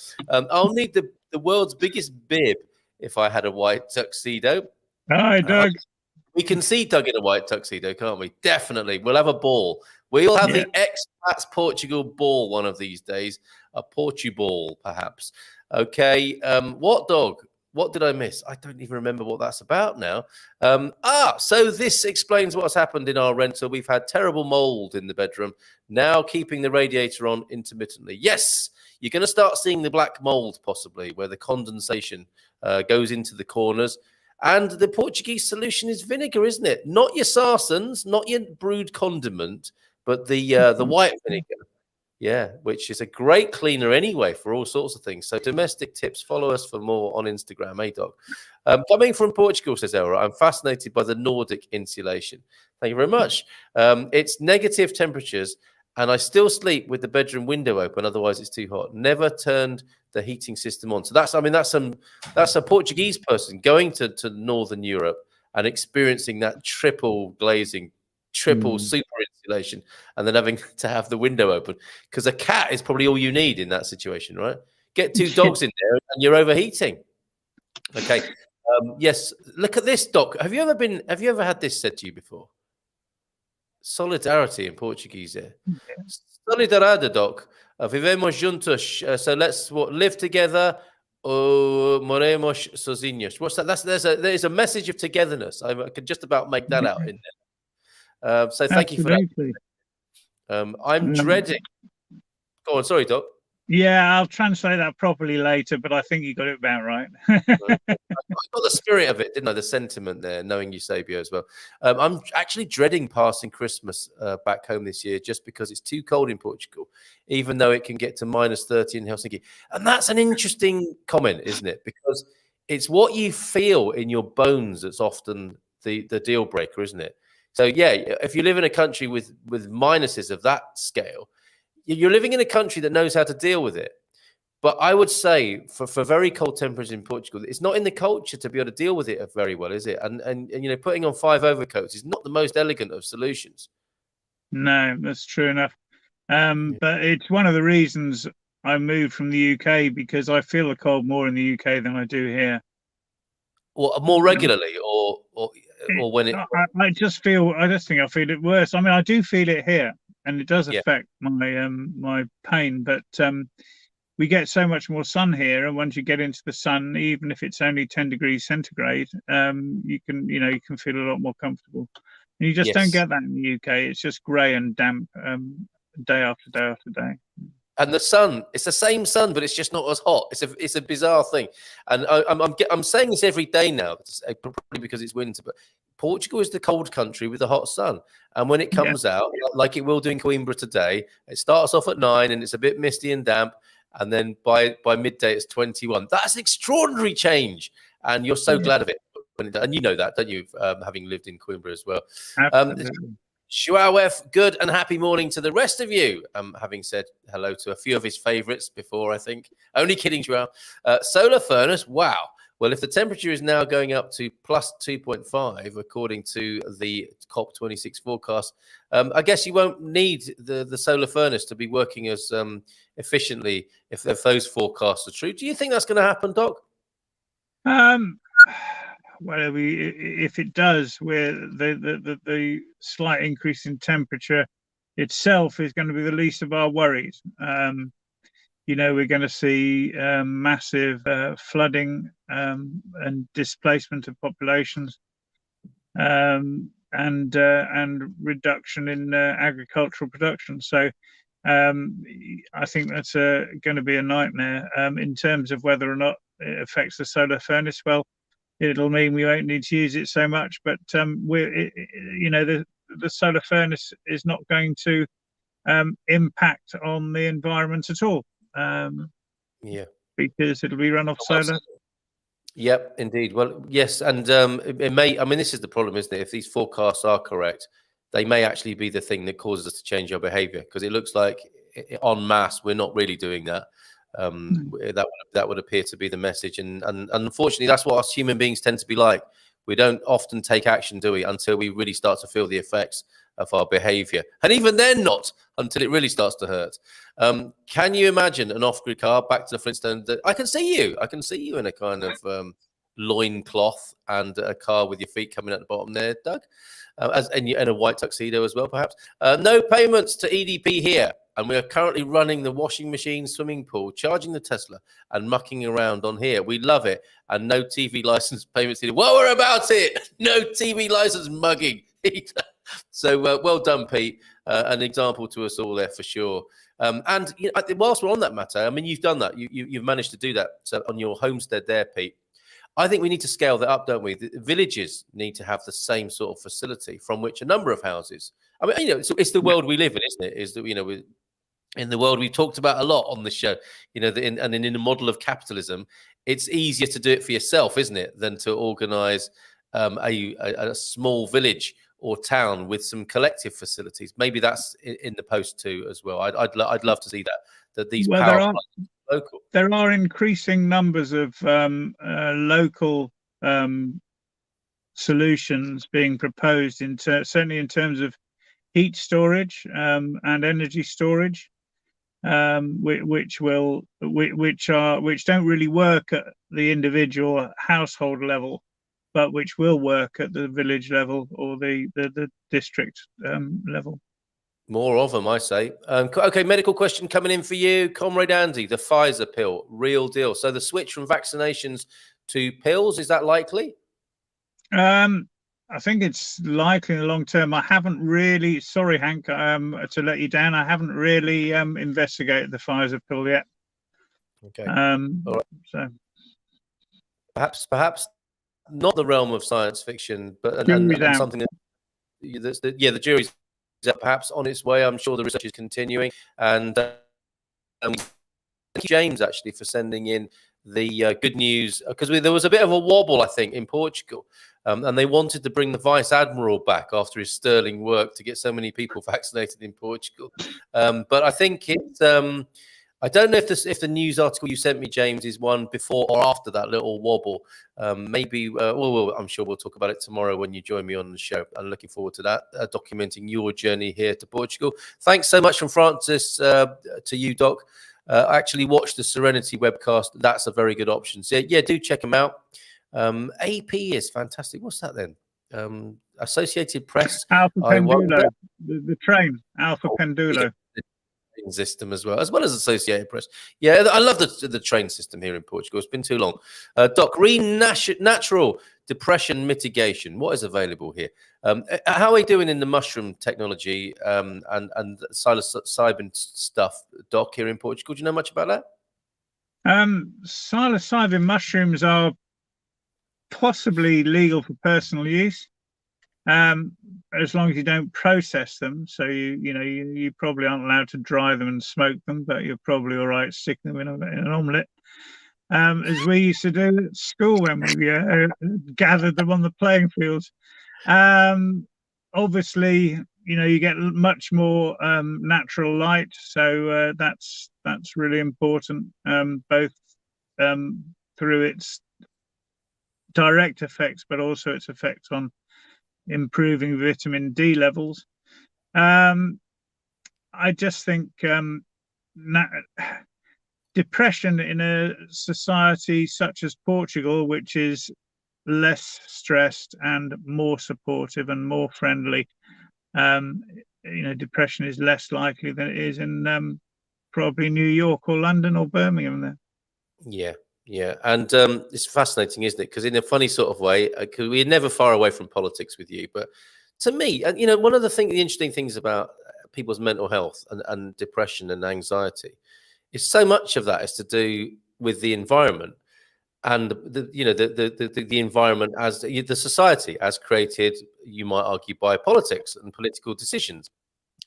[SPEAKER 1] I'll need the world's biggest bib if I had a white tuxedo.
[SPEAKER 4] Hi, Doug.
[SPEAKER 1] We can see Doug in a white tuxedo, can't we? Definitely. We'll have a ball. We'll have the Expats Portugal ball one of these days. A Portuball, perhaps. Okay. What, Dog? What did I miss? I don't even remember what that's about now. So this explains what's happened in our rental. We've had terrible mold in the bedroom, now keeping the radiator on intermittently. Yes, you're going to start seeing the black mold possibly, where the condensation goes into the corners. And the Portuguese solution is vinegar, isn't it? Not your sarsens, not your brewed condiment, but the white vinegar. Yeah, which is a great cleaner anyway for all sorts of things. So domestic tips, follow us for more on Instagram, Doc. Coming from Portugal, says Elra, I'm fascinated by the Nordic insulation. Thank you very much. It's negative temperatures, and I still sleep with the bedroom window open. Otherwise, it's too hot. Never turned the heating system on. So that's a Portuguese person going to Northern Europe and experiencing that triple glazing, triple super insulation, and then having to have the window open, because a cat is probably all you need in that situation, right? Get 2 dogs in there and you're overheating. Okay. Yes. Look at this, Doc. Have you ever had this said to you before? Solidarity in Portuguese there. Solidariedade, Doc. Vivemos juntos. So let's live together. Moremos sozinhos. What's that? There's a message of togetherness. I could just about make that out in there. So thank you for that. I'm dreading. Go on, sorry, Doc.
[SPEAKER 4] Yeah, I'll translate that properly later, but I think you got it about right.
[SPEAKER 1] I got the spirit of it, didn't I? The sentiment there, knowing Eusebio as well. I'm actually dreading passing Christmas back home this year just because it's too cold in Portugal, even though it can get to -30 in Helsinki. And that's an interesting comment, isn't it? Because it's what you feel in your bones that's often the deal breaker, isn't it? So, yeah, if you live in a country with minuses of that scale, you're living in a country that knows how to deal with it. But I would say for very cold temperatures in Portugal, it's not in the culture to be able to deal with it very well, is it? And putting on 5 overcoats is not the most elegant of solutions.
[SPEAKER 4] No, that's true enough. But it's one of the reasons I moved from the UK, because I feel the cold more in the UK than I do here.
[SPEAKER 1] Or more regularly, or when it?
[SPEAKER 4] I just think I feel it worse. I mean, I do feel it here, and it does affect my pain. But we get so much more sun here, and once you get into the sun, even if it's only 10 degrees centigrade, you can feel a lot more comfortable. And you just don't get that in the UK. It's just grey and damp day after day after day.
[SPEAKER 1] And the sun, it's the same sun, but it's just not as hot. It's a bizarre thing. And I'm saying this every day now, probably because it's winter, but Portugal is the cold country with the hot sun. And when it comes out, like it will do in Coimbra today, it starts off at 9 and it's a bit misty and damp. and then by midday it's 21. That's an extraordinary change, and you're so glad of it. And you know that, don't you? Having lived in Coimbra as well.
[SPEAKER 4] Absolutely.
[SPEAKER 1] Shuawef, good and happy morning to the rest of you. Having said hello to a few of his favourites before, I think. Only kidding, Shuao. Solar furnace, wow. Well, if the temperature is now going up to plus 2.5, according to the COP26 forecast, I guess you won't need the solar furnace to be working as efficiently if those forecasts are true. Do you think that's going to happen, Doc?
[SPEAKER 4] Well, if it does, where the slight increase in temperature itself is going to be the least of our worries. We're going to see massive flooding and displacement of populations, and reduction in agricultural production. So I think that's going to be a nightmare in terms of whether or not it affects the solar furnace. Well, it'll mean we won't need to use it so much, but the solar furnace is not going to impact on the environment at all. Because it'll be run off solar.
[SPEAKER 1] Yep, indeed. Well, yes, and it may. I mean, this is the problem, isn't it? If these forecasts are correct, they may actually be the thing that causes us to change our behaviour, because it looks like en masse we're not really doing that. That would appear to be the message, and unfortunately, that's what us human beings tend to be like. We don't often take action, do we, until we really start to feel the effects of our behaviour, and even then, not until it really starts to hurt. Can you imagine an off-grid car? Back to the Flintstones. I can see you in a kind of loin cloth and a car with your feet coming at the bottom there, Doug, and a white tuxedo as well, perhaps. No payments to EDP here. And we are currently running the washing machine, swimming pool, charging the Tesla, and mucking around on here. We love it. And no TV license payments needed. Well, we're about it. No TV license mugging. So well done, Pete. An example to us all there for sure. And whilst we're on that matter, I mean, you've done that. You've managed to do that on your homestead there, Pete. I think we need to scale that up, don't we? The villages need to have the same sort of facility from which a number of houses. I mean, it's the world we live in, isn't it? Is that in the world we've talked about a lot on the show, in the model of capitalism, it's easier to do it for yourself, isn't it, than to organise a small village or town with some collective facilities. Maybe that's in the post too as well. I'd love to see that these power local.
[SPEAKER 4] There are increasing numbers of local solutions being proposed certainly in terms of heat storage and energy storage, which don't really work at the individual household level, but which will work at the village level or the district level.
[SPEAKER 1] More of them, I say. Okay, medical question coming in for you, Comrade Andy. The Pfizer pill, real deal. So the switch from vaccinations to pills, is that likely?
[SPEAKER 4] I think it's likely in the long term. I haven't really, sorry, Hank, to let you down. I haven't really investigated the Pfizer pill yet.
[SPEAKER 1] Okay. All right.
[SPEAKER 4] So
[SPEAKER 1] perhaps not the realm of science fiction, but and something the jury's perhaps on its way. I'm sure the research is continuing, and thank you, James, actually, for sending in the good news, because there was a bit of a wobble, I think, in Portugal, and they wanted to bring the Vice Admiral back after his sterling work to get so many people vaccinated in Portugal. But I think it's I don't know if the news article you sent me, James, is one before or after that little wobble. Maybe, I'm sure we'll talk about it tomorrow when you join me on the show. I'm looking forward to that, documenting your journey here to Portugal. Thanks so much from Francis to you, Doc. I actually watched the Serenity webcast. That's a very good option. So yeah, do check them out. AP is fantastic. What's that then? Associated Press.
[SPEAKER 4] Alpha Pendulo, the train, Alpha Pendulo.
[SPEAKER 1] Yeah. System as well as Associated Press. Yeah, I love the train system here in Portugal. It's been too long. Doc, green natural depression mitigation. What is available here? How are we doing in the mushroom technology and psilocybin stuff, Doc, here in Portugal? Do you know much about that?
[SPEAKER 4] Psilocybin mushrooms are possibly legal for personal use. as long as you don't process them. So you probably aren't allowed to dry them and smoke them, but you're probably all right sticking them in an omelette, as we used to do at school when we gathered them on the playing fields. Obviously, you get much more natural light, so that's really important, both through its direct effects, but also its effects on improving vitamin D levels. I just think depression in a society such as Portugal, which is less stressed and more supportive and more friendly, depression is less likely than it is in probably New York or London or Birmingham there.
[SPEAKER 1] Yeah, and it's fascinating, isn't it? Because in a funny sort of way, because we're never far away from politics with you, but to me, one of the interesting things about people's mental health and depression and anxiety is so much of that is to do with the environment, and the environment as the society as created, you might argue, by politics and political decisions.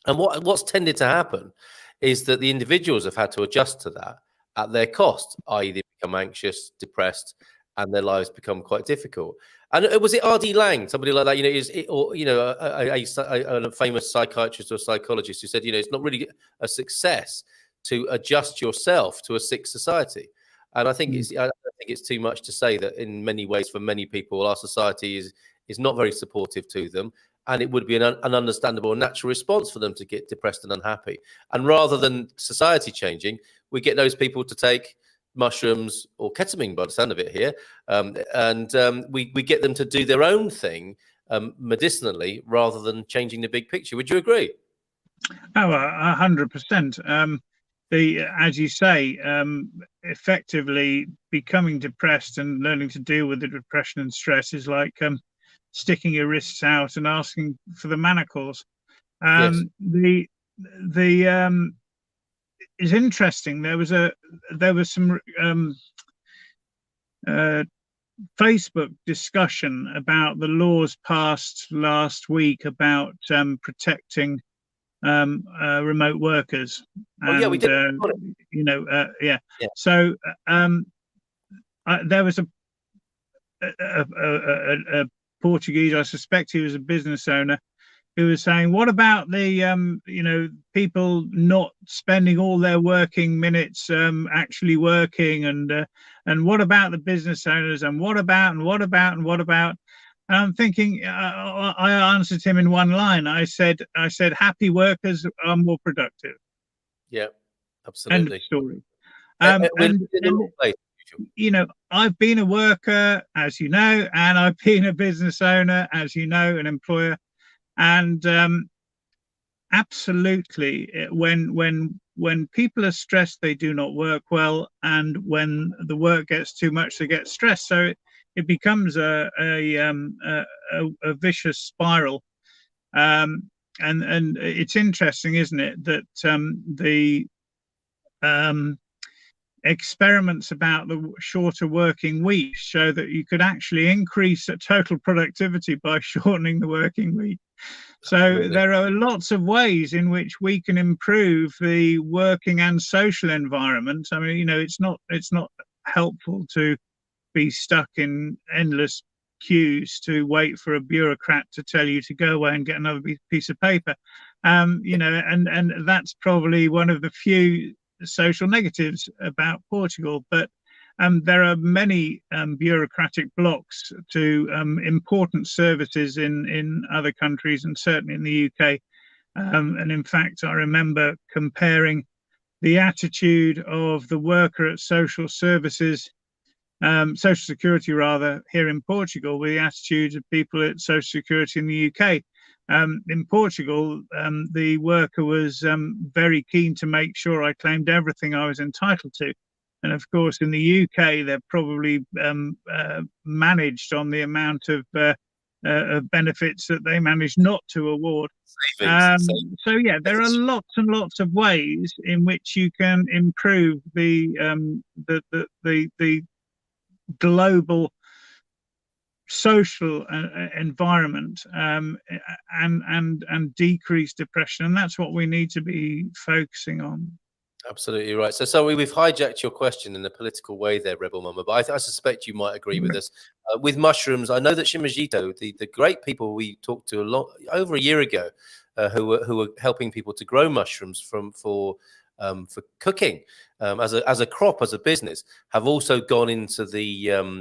[SPEAKER 1] And what's tended to happen is that the individuals have had to adjust to that at their cost, i.e. they become anxious, depressed, and their lives become quite difficult. And was it R.D. Laing, somebody like that, a famous psychiatrist or psychologist who said, it's not really a success to adjust yourself to a sick society. And I think it's too much to say that in many ways, for many people, our society is not very supportive to them. And it would be an understandable and natural response for them to get depressed and unhappy. And rather than society changing, we get those people to take mushrooms or ketamine, by the sound of it here, we get them to do their own thing medicinally rather than changing the big picture. Would you agree?
[SPEAKER 4] Oh, 100%. As you say, effectively becoming depressed and learning to deal with the depression and stress is like sticking your wrists out and asking for the manacles.
[SPEAKER 1] Yes.
[SPEAKER 4] It's interesting. There was some Facebook discussion about the laws passed last week about protecting remote workers.
[SPEAKER 1] Yeah, we did.
[SPEAKER 4] Yeah. So there was a Portuguese, I suspect he was a business owner, who was saying, what about the people not spending all their working minutes actually working, and what about the business owners, and what about and I'm thinking, I answered him in one line. I said happy workers are more productive.
[SPEAKER 1] Yeah, absolutely.
[SPEAKER 4] End of story. I've been a worker, as you know, and I've been a business owner, as you know, an employer. And absolutely, when people are stressed, they do not work well, and when the work gets too much, they get stressed. So it becomes a vicious spiral. And it's interesting, isn't it, that the experiments about the shorter working week show that you could actually increase total productivity by shortening the working week. So
[SPEAKER 1] Absolutely.
[SPEAKER 4] There are lots of ways in which we can improve the working and social environment. I mean, it's not helpful to be stuck in endless queues to wait for a bureaucrat to tell you to go away and get another piece of paper. And that's probably one of the few social negatives about Portugal, but there are many bureaucratic blocks to important services in other countries, and certainly in the UK. And in fact, I remember comparing the attitude of the worker at social services, social security rather, here in Portugal, with the attitude of people at social security in the UK. In Portugal, the worker was very keen to make sure I claimed everything I was entitled to. And of course, in the UK, they're probably managed on the amount of benefits that they manage not to award. So yeah, there are lots and lots of ways in which you can improve the global social environment, and decrease depression, and that's what we need to be focusing on.
[SPEAKER 1] Absolutely right. So we've hijacked your question in a political way there, Rebel Mama, but I suspect you might agree with us. With mushrooms, I know that Shimajito, the great people we talked to over a year ago, who were helping people to grow mushrooms for cooking as a crop, as a business, have also gone into the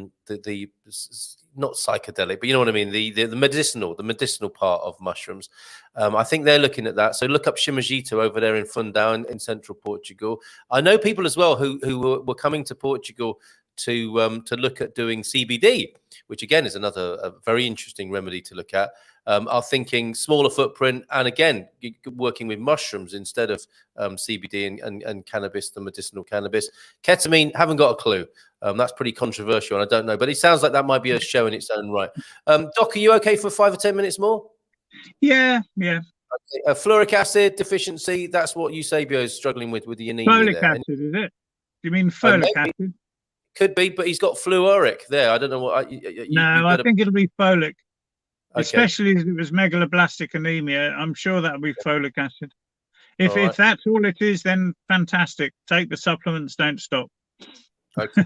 [SPEAKER 1] not psychedelic, but you know what I mean, the medicinal part of mushrooms. I think they're looking at that. So look up Shimajito over there in Fundão in central Portugal. I know people as well who were coming to Portugal to look at doing CBD, which again is a very interesting remedy to look at. Are thinking smaller footprint, and again working with mushrooms instead of CBD and cannabis, the medicinal cannabis. Ketamine, haven't got a clue. That's pretty controversial, and I don't know, but it sounds like that might be a show in its own right. Doc, are you okay for 5 or 10 minutes more?
[SPEAKER 4] Yeah.
[SPEAKER 1] Okay. Fluoric acid deficiency, that's what Eusebio is struggling with the anemia.
[SPEAKER 4] Folic acid, is it? You mean folic acid?
[SPEAKER 1] Could be, but he's got fluoric there. I don't know what.
[SPEAKER 4] I think it'll be folic. Okay. Especially if it was megaloblastic anemia, I'm sure that'll be folic acid. If that's all it is, then fantastic. Take the supplements, don't stop.
[SPEAKER 1] Okay,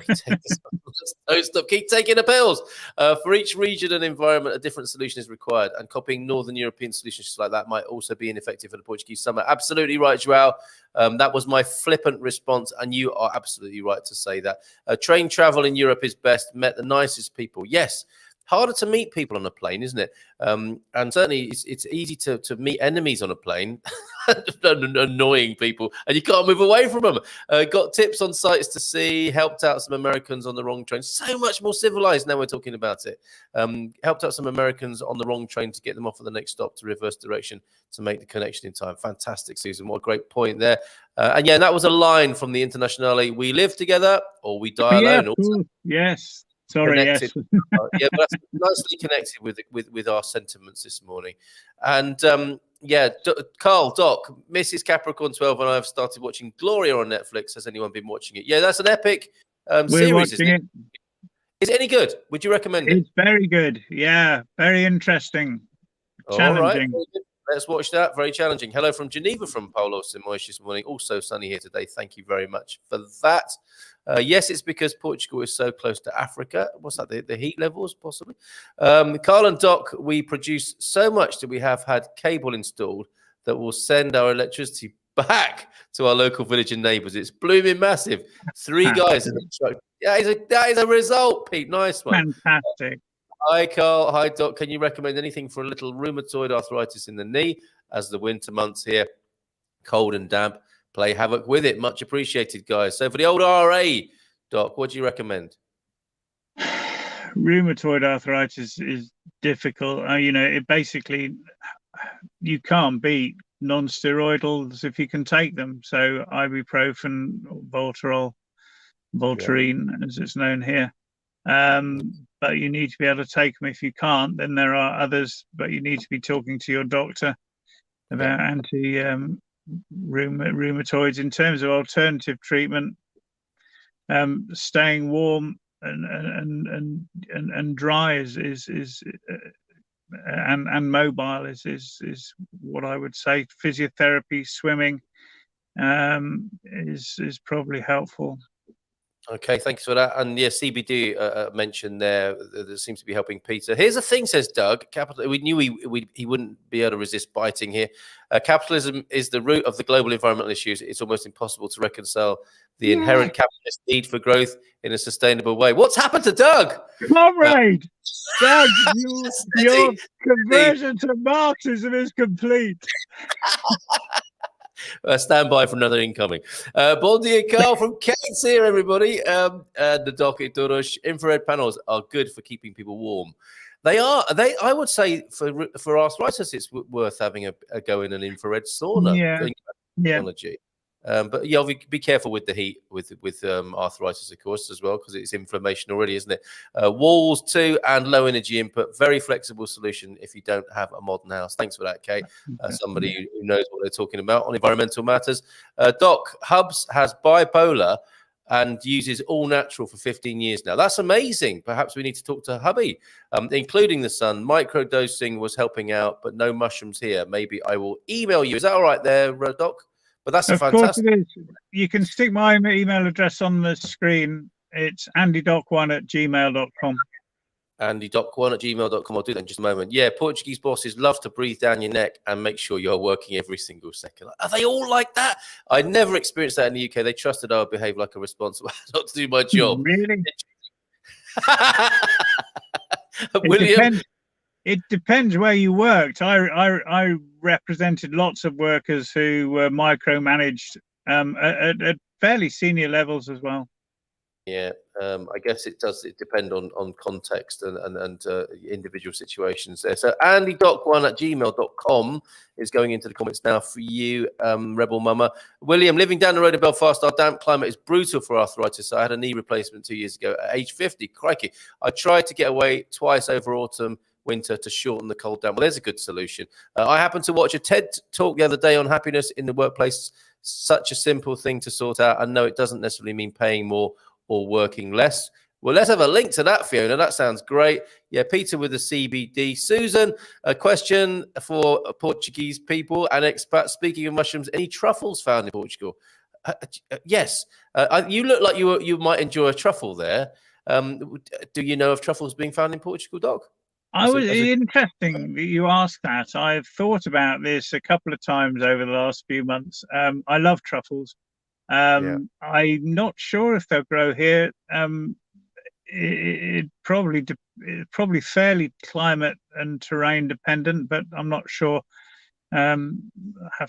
[SPEAKER 1] don't stop. Keep taking the pills. For each region and environment, a different solution is required, and copying Northern European solutions like that might also be ineffective for the Portuguese summer. Absolutely right, Joao. That was my flippant response, and you are absolutely right to say that. Train travel in Europe is best. Met the nicest people. Yes. Harder to meet people on a plane, isn't it? And certainly it's easy to meet enemies on a plane, annoying people, and you can't move away from them. Got tips on sites to see, helped out some Americans on the wrong train. So much more civilized now we're talking about it. Helped out some Americans on the wrong train to get them off at the next stop to reverse direction to make the connection in time. Fantastic, Susan. What a great point there. And yeah, that was a line from the Internationale. We live together or we die alone.
[SPEAKER 4] Yes. Sorry,
[SPEAKER 1] connected. Yeah, but that's nicely connected with our sentiments this morning. And Carl, Doc, Mrs. Capricorn 12 and I have started watching Gloria on Netflix. Has anyone been watching it? Yeah, that's an epic series, isn't it? Is it any good? Would you recommend it?
[SPEAKER 4] It's very good. Yeah, very interesting. Challenging.
[SPEAKER 1] All right. Let's watch that. Very challenging. Hello from Geneva from Paulo Simoes this morning. Also sunny here today. Thank you very much for that. Yes, it's because Portugal is so close to Africa. What's that? The heat levels, possibly. Carl and Doc, we produce so much that we have had cable installed that will send our electricity back to our local village and neighbours. It's blooming massive. 3 guys in the truck. Yeah, that is a result, Pete. Nice one.
[SPEAKER 4] Fantastic.
[SPEAKER 1] Hi, Carl. Hi, Doc. Can you recommend anything for a little rheumatoid arthritis in the knee as the winter months here, cold and damp, play havoc with it? Much appreciated, guys. So for the old RA, Doc, what do you recommend?
[SPEAKER 4] Rheumatoid arthritis is difficult. It basically, you can't beat non-steroidals if you can take them. So ibuprofen, Voltaren, as it's known here. But you need to be able to take them. If you can't, then there are others, but you need to be talking to your doctor about rheumatoids. In terms of alternative treatment, staying warm and dry and mobile is what I would say. Physiotherapy, swimming is probably helpful.
[SPEAKER 1] Okay, thanks for that. And yeah, CBD mentioned there that seems to be helping Peter. Here's the thing, says Doug. We knew he wouldn't be able to resist biting here. Capitalism is the root of the global environmental issues. It's almost impossible to reconcile the inherent capitalist need for growth in a sustainable way. What's happened to Doug?
[SPEAKER 4] Comrade, Doug, your conversion to Marxism is complete.
[SPEAKER 1] Stand by for another incoming. Bon dia, Carl from Keynes here, everybody. The Doc Todos infrared panels are good for keeping people warm. They are. I would say for arthritis, it's worth having a go in an infrared sauna. Technology. But yeah, be careful with the heat with arthritis, of course, as well, because it's inflammation already, isn't it? Walls too, and low energy input. Very flexible solution if you don't have a modern house. Thanks for that, Kate. Somebody who knows what they're talking about on environmental matters. Doc, Hubs has bipolar and uses all natural for 15 years now. That's amazing. Perhaps we need to talk to hubby, including the son. Microdosing was helping out, but no mushrooms here. Maybe I will email you. Is that all right there, Doc? But that's a fantastic.
[SPEAKER 4] Of course it is. You can stick my email address on the screen. It's andydoc1@gmail.com.
[SPEAKER 1] andydoc1@gmail.com. I'll do that in just a moment. Yeah, Portuguese bosses love to breathe down your neck and make sure you're working every single second. Are they all like that? I never experienced that in the UK. They trusted I would behave like a responsible adult to do my job.
[SPEAKER 4] Really?
[SPEAKER 1] William?
[SPEAKER 4] It depends where you worked. I represented lots of workers who were micromanaged at fairly senior levels as well.
[SPEAKER 1] Yeah, I guess it does. It depend on context and individual situations there. So andydoc1@gmail.com is going into the comments now for you, Rebel Mama. William, living down the road in Belfast, our damp climate is brutal for arthritis. I had a knee replacement 2 years ago at age 50. Crikey. I tried to get away twice over autumn, winter to shorten the cold down. Well, there's a good solution. I happened to watch a TED talk the other day on happiness in the workplace. Such a simple thing to sort out. I know it doesn't necessarily mean paying more or working less. Well, let's have a link to that, Fiona. That sounds great. Yeah, Peter with the CBD. Susan, a question for Portuguese people and expats. Speaking of mushrooms, any truffles found in Portugal? Yes. You look like you might enjoy a truffle there. Do you know of truffles being found in Portugal, Doc?
[SPEAKER 4] Interesting that you asked that. I've thought about this a couple of times over the last few months. I love truffles. I'm not sure if they'll grow here. It probably fairly climate and terrain dependent, but I'm not sure. Have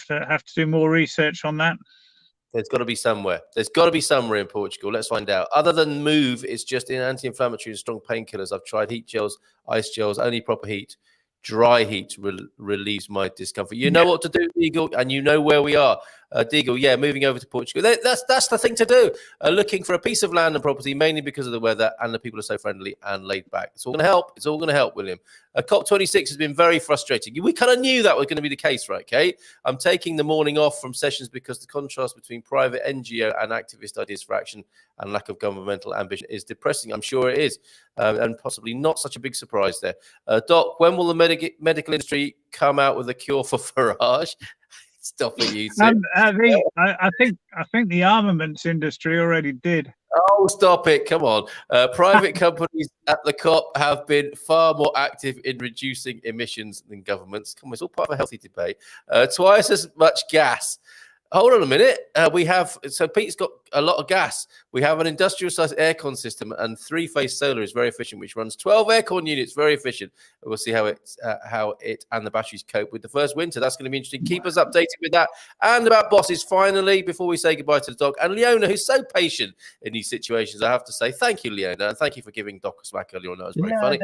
[SPEAKER 4] to do more research on that.
[SPEAKER 1] There's got to be somewhere. There's got to be somewhere in Portugal. Let's find out. Other than Move, it's just in anti-inflammatory and strong painkillers. I've tried heat gels, ice gels, only proper heat. Dry heat relieves my discomfort. You know what to do, Deagle, and you know where we are. Deagle, yeah, moving over to Portugal. That's the thing to do. Looking for a piece of land and property, mainly because of the weather, and the people are so friendly and laid back. It's all going to help. It's all going to help, William. COP26 has been very frustrating. We kind of knew that was going to be the case, right, Kate? I'm taking the morning off from sessions because the contrast between private NGO and activist ideas for action and lack of governmental ambition is depressing. I'm sure it is, and possibly not such a big surprise there. Doc, when will the medical industry come out with a cure for Farage? Stop it, you two.
[SPEAKER 4] I think the armaments industry already did.
[SPEAKER 1] Oh, stop it. Come on. Private companies at the COP have been far more active in reducing emissions than governments. Come on, it's all part of a healthy debate. Twice as much gas. Hold on a minute. So Pete's got a lot of gas. We have an industrial-sized aircon system, and three-phase solar is very efficient, which runs 12 aircon units. Very efficient. We'll see how it and the batteries cope with the first winter. That's going to be interesting. Keep us updated with that. And about bosses, finally, before we say goodbye to the Doc, and Leona, who's so patient in these situations, I have to say thank you, Leona, and thank you for giving Doc a smack earlier on. That was very funny.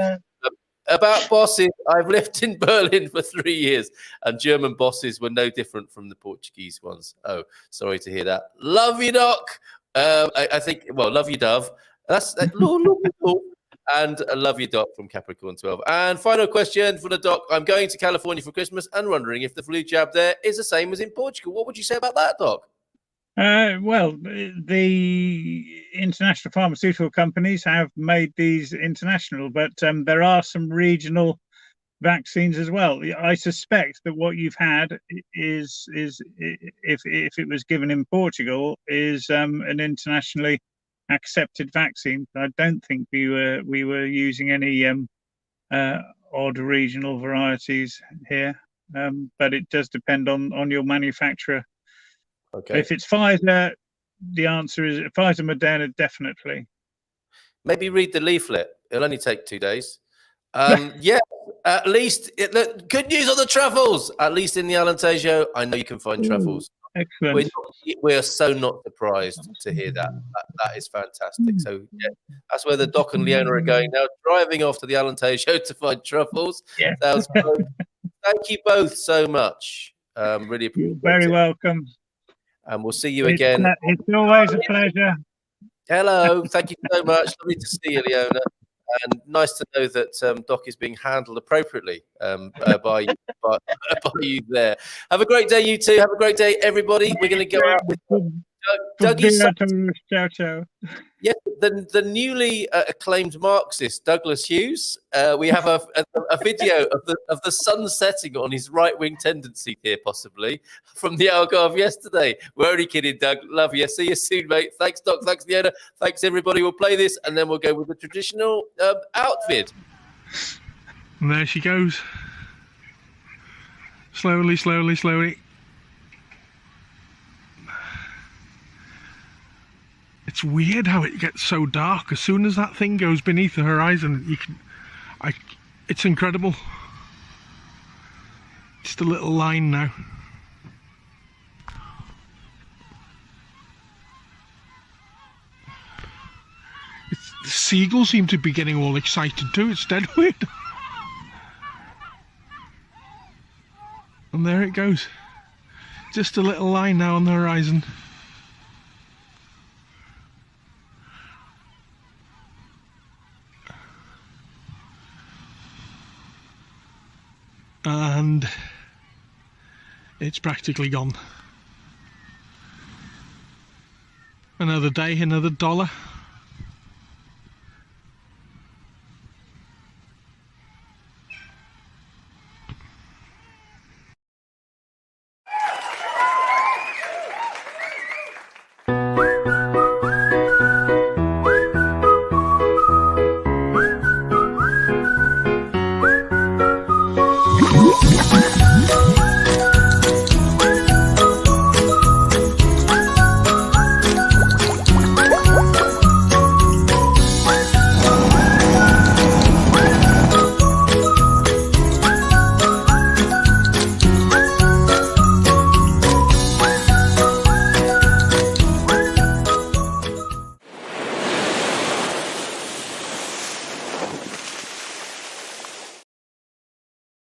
[SPEAKER 1] About bosses, I've lived in Berlin for 3 years, and German bosses were no different from the Portuguese ones. Oh, sorry to hear that. Love you, Doc. I think, well, love you, Dove. That's and love you, Doc, from Capricorn 12. And final question for the Doc. I'm going to California for Christmas and wondering if the flu jab there is the same as in Portugal. What would you say about that, Doc?
[SPEAKER 4] Well, the international pharmaceutical companies have made these international, but there are some regional vaccines as well. I suspect that what you've had is if it was given in Portugal, is an internationally accepted vaccine. I don't think we were using any odd regional varieties here, but it does depend on your manufacturer. Okay. If it's Pfizer, the answer is Pfizer, Moderna, definitely.
[SPEAKER 1] Maybe read the leaflet. It'll only take 2 days. Yeah, at least good news on the truffles. At least in the Alentejo, I know you can find truffles.
[SPEAKER 4] Excellent.
[SPEAKER 1] We're so not surprised to hear that. That is fantastic. So yeah, that's where the Doc and Leona are going now, driving off to the Alentejo to find truffles.
[SPEAKER 4] Yeah.
[SPEAKER 1] Thank you both so much. Really appreciate
[SPEAKER 4] You're very welcome.
[SPEAKER 1] And we'll see you again.
[SPEAKER 4] It's always a pleasure.
[SPEAKER 1] Hello. Thank you so much. Lovely to see you, Leona. And nice to know that Doc is being handled appropriately by you there. Have a great day, you two. Have a great day, everybody. We're going to go out with Dougie,
[SPEAKER 4] Ciao, ciao.
[SPEAKER 1] yeah, the newly acclaimed Marxist Douglas Hughes. We have a video of the sun setting on his right wing tendency here, possibly from the Algarve yesterday. We're only kidding, Doug. Love you. See you soon, mate. Thanks, Doc. Thanks, Leona. Thanks, everybody. We'll play this and then we'll go with the traditional outfit.
[SPEAKER 2] And there she goes. Slowly, slowly, slowly. It's weird how it gets so dark. As soon as that thing goes beneath the horizon, it's incredible. Just a little line now. The seagulls seem to be getting all excited too. It's dead weird. And there it goes. Just a little line now on the horizon. And it's practically gone. Another day, another dollar.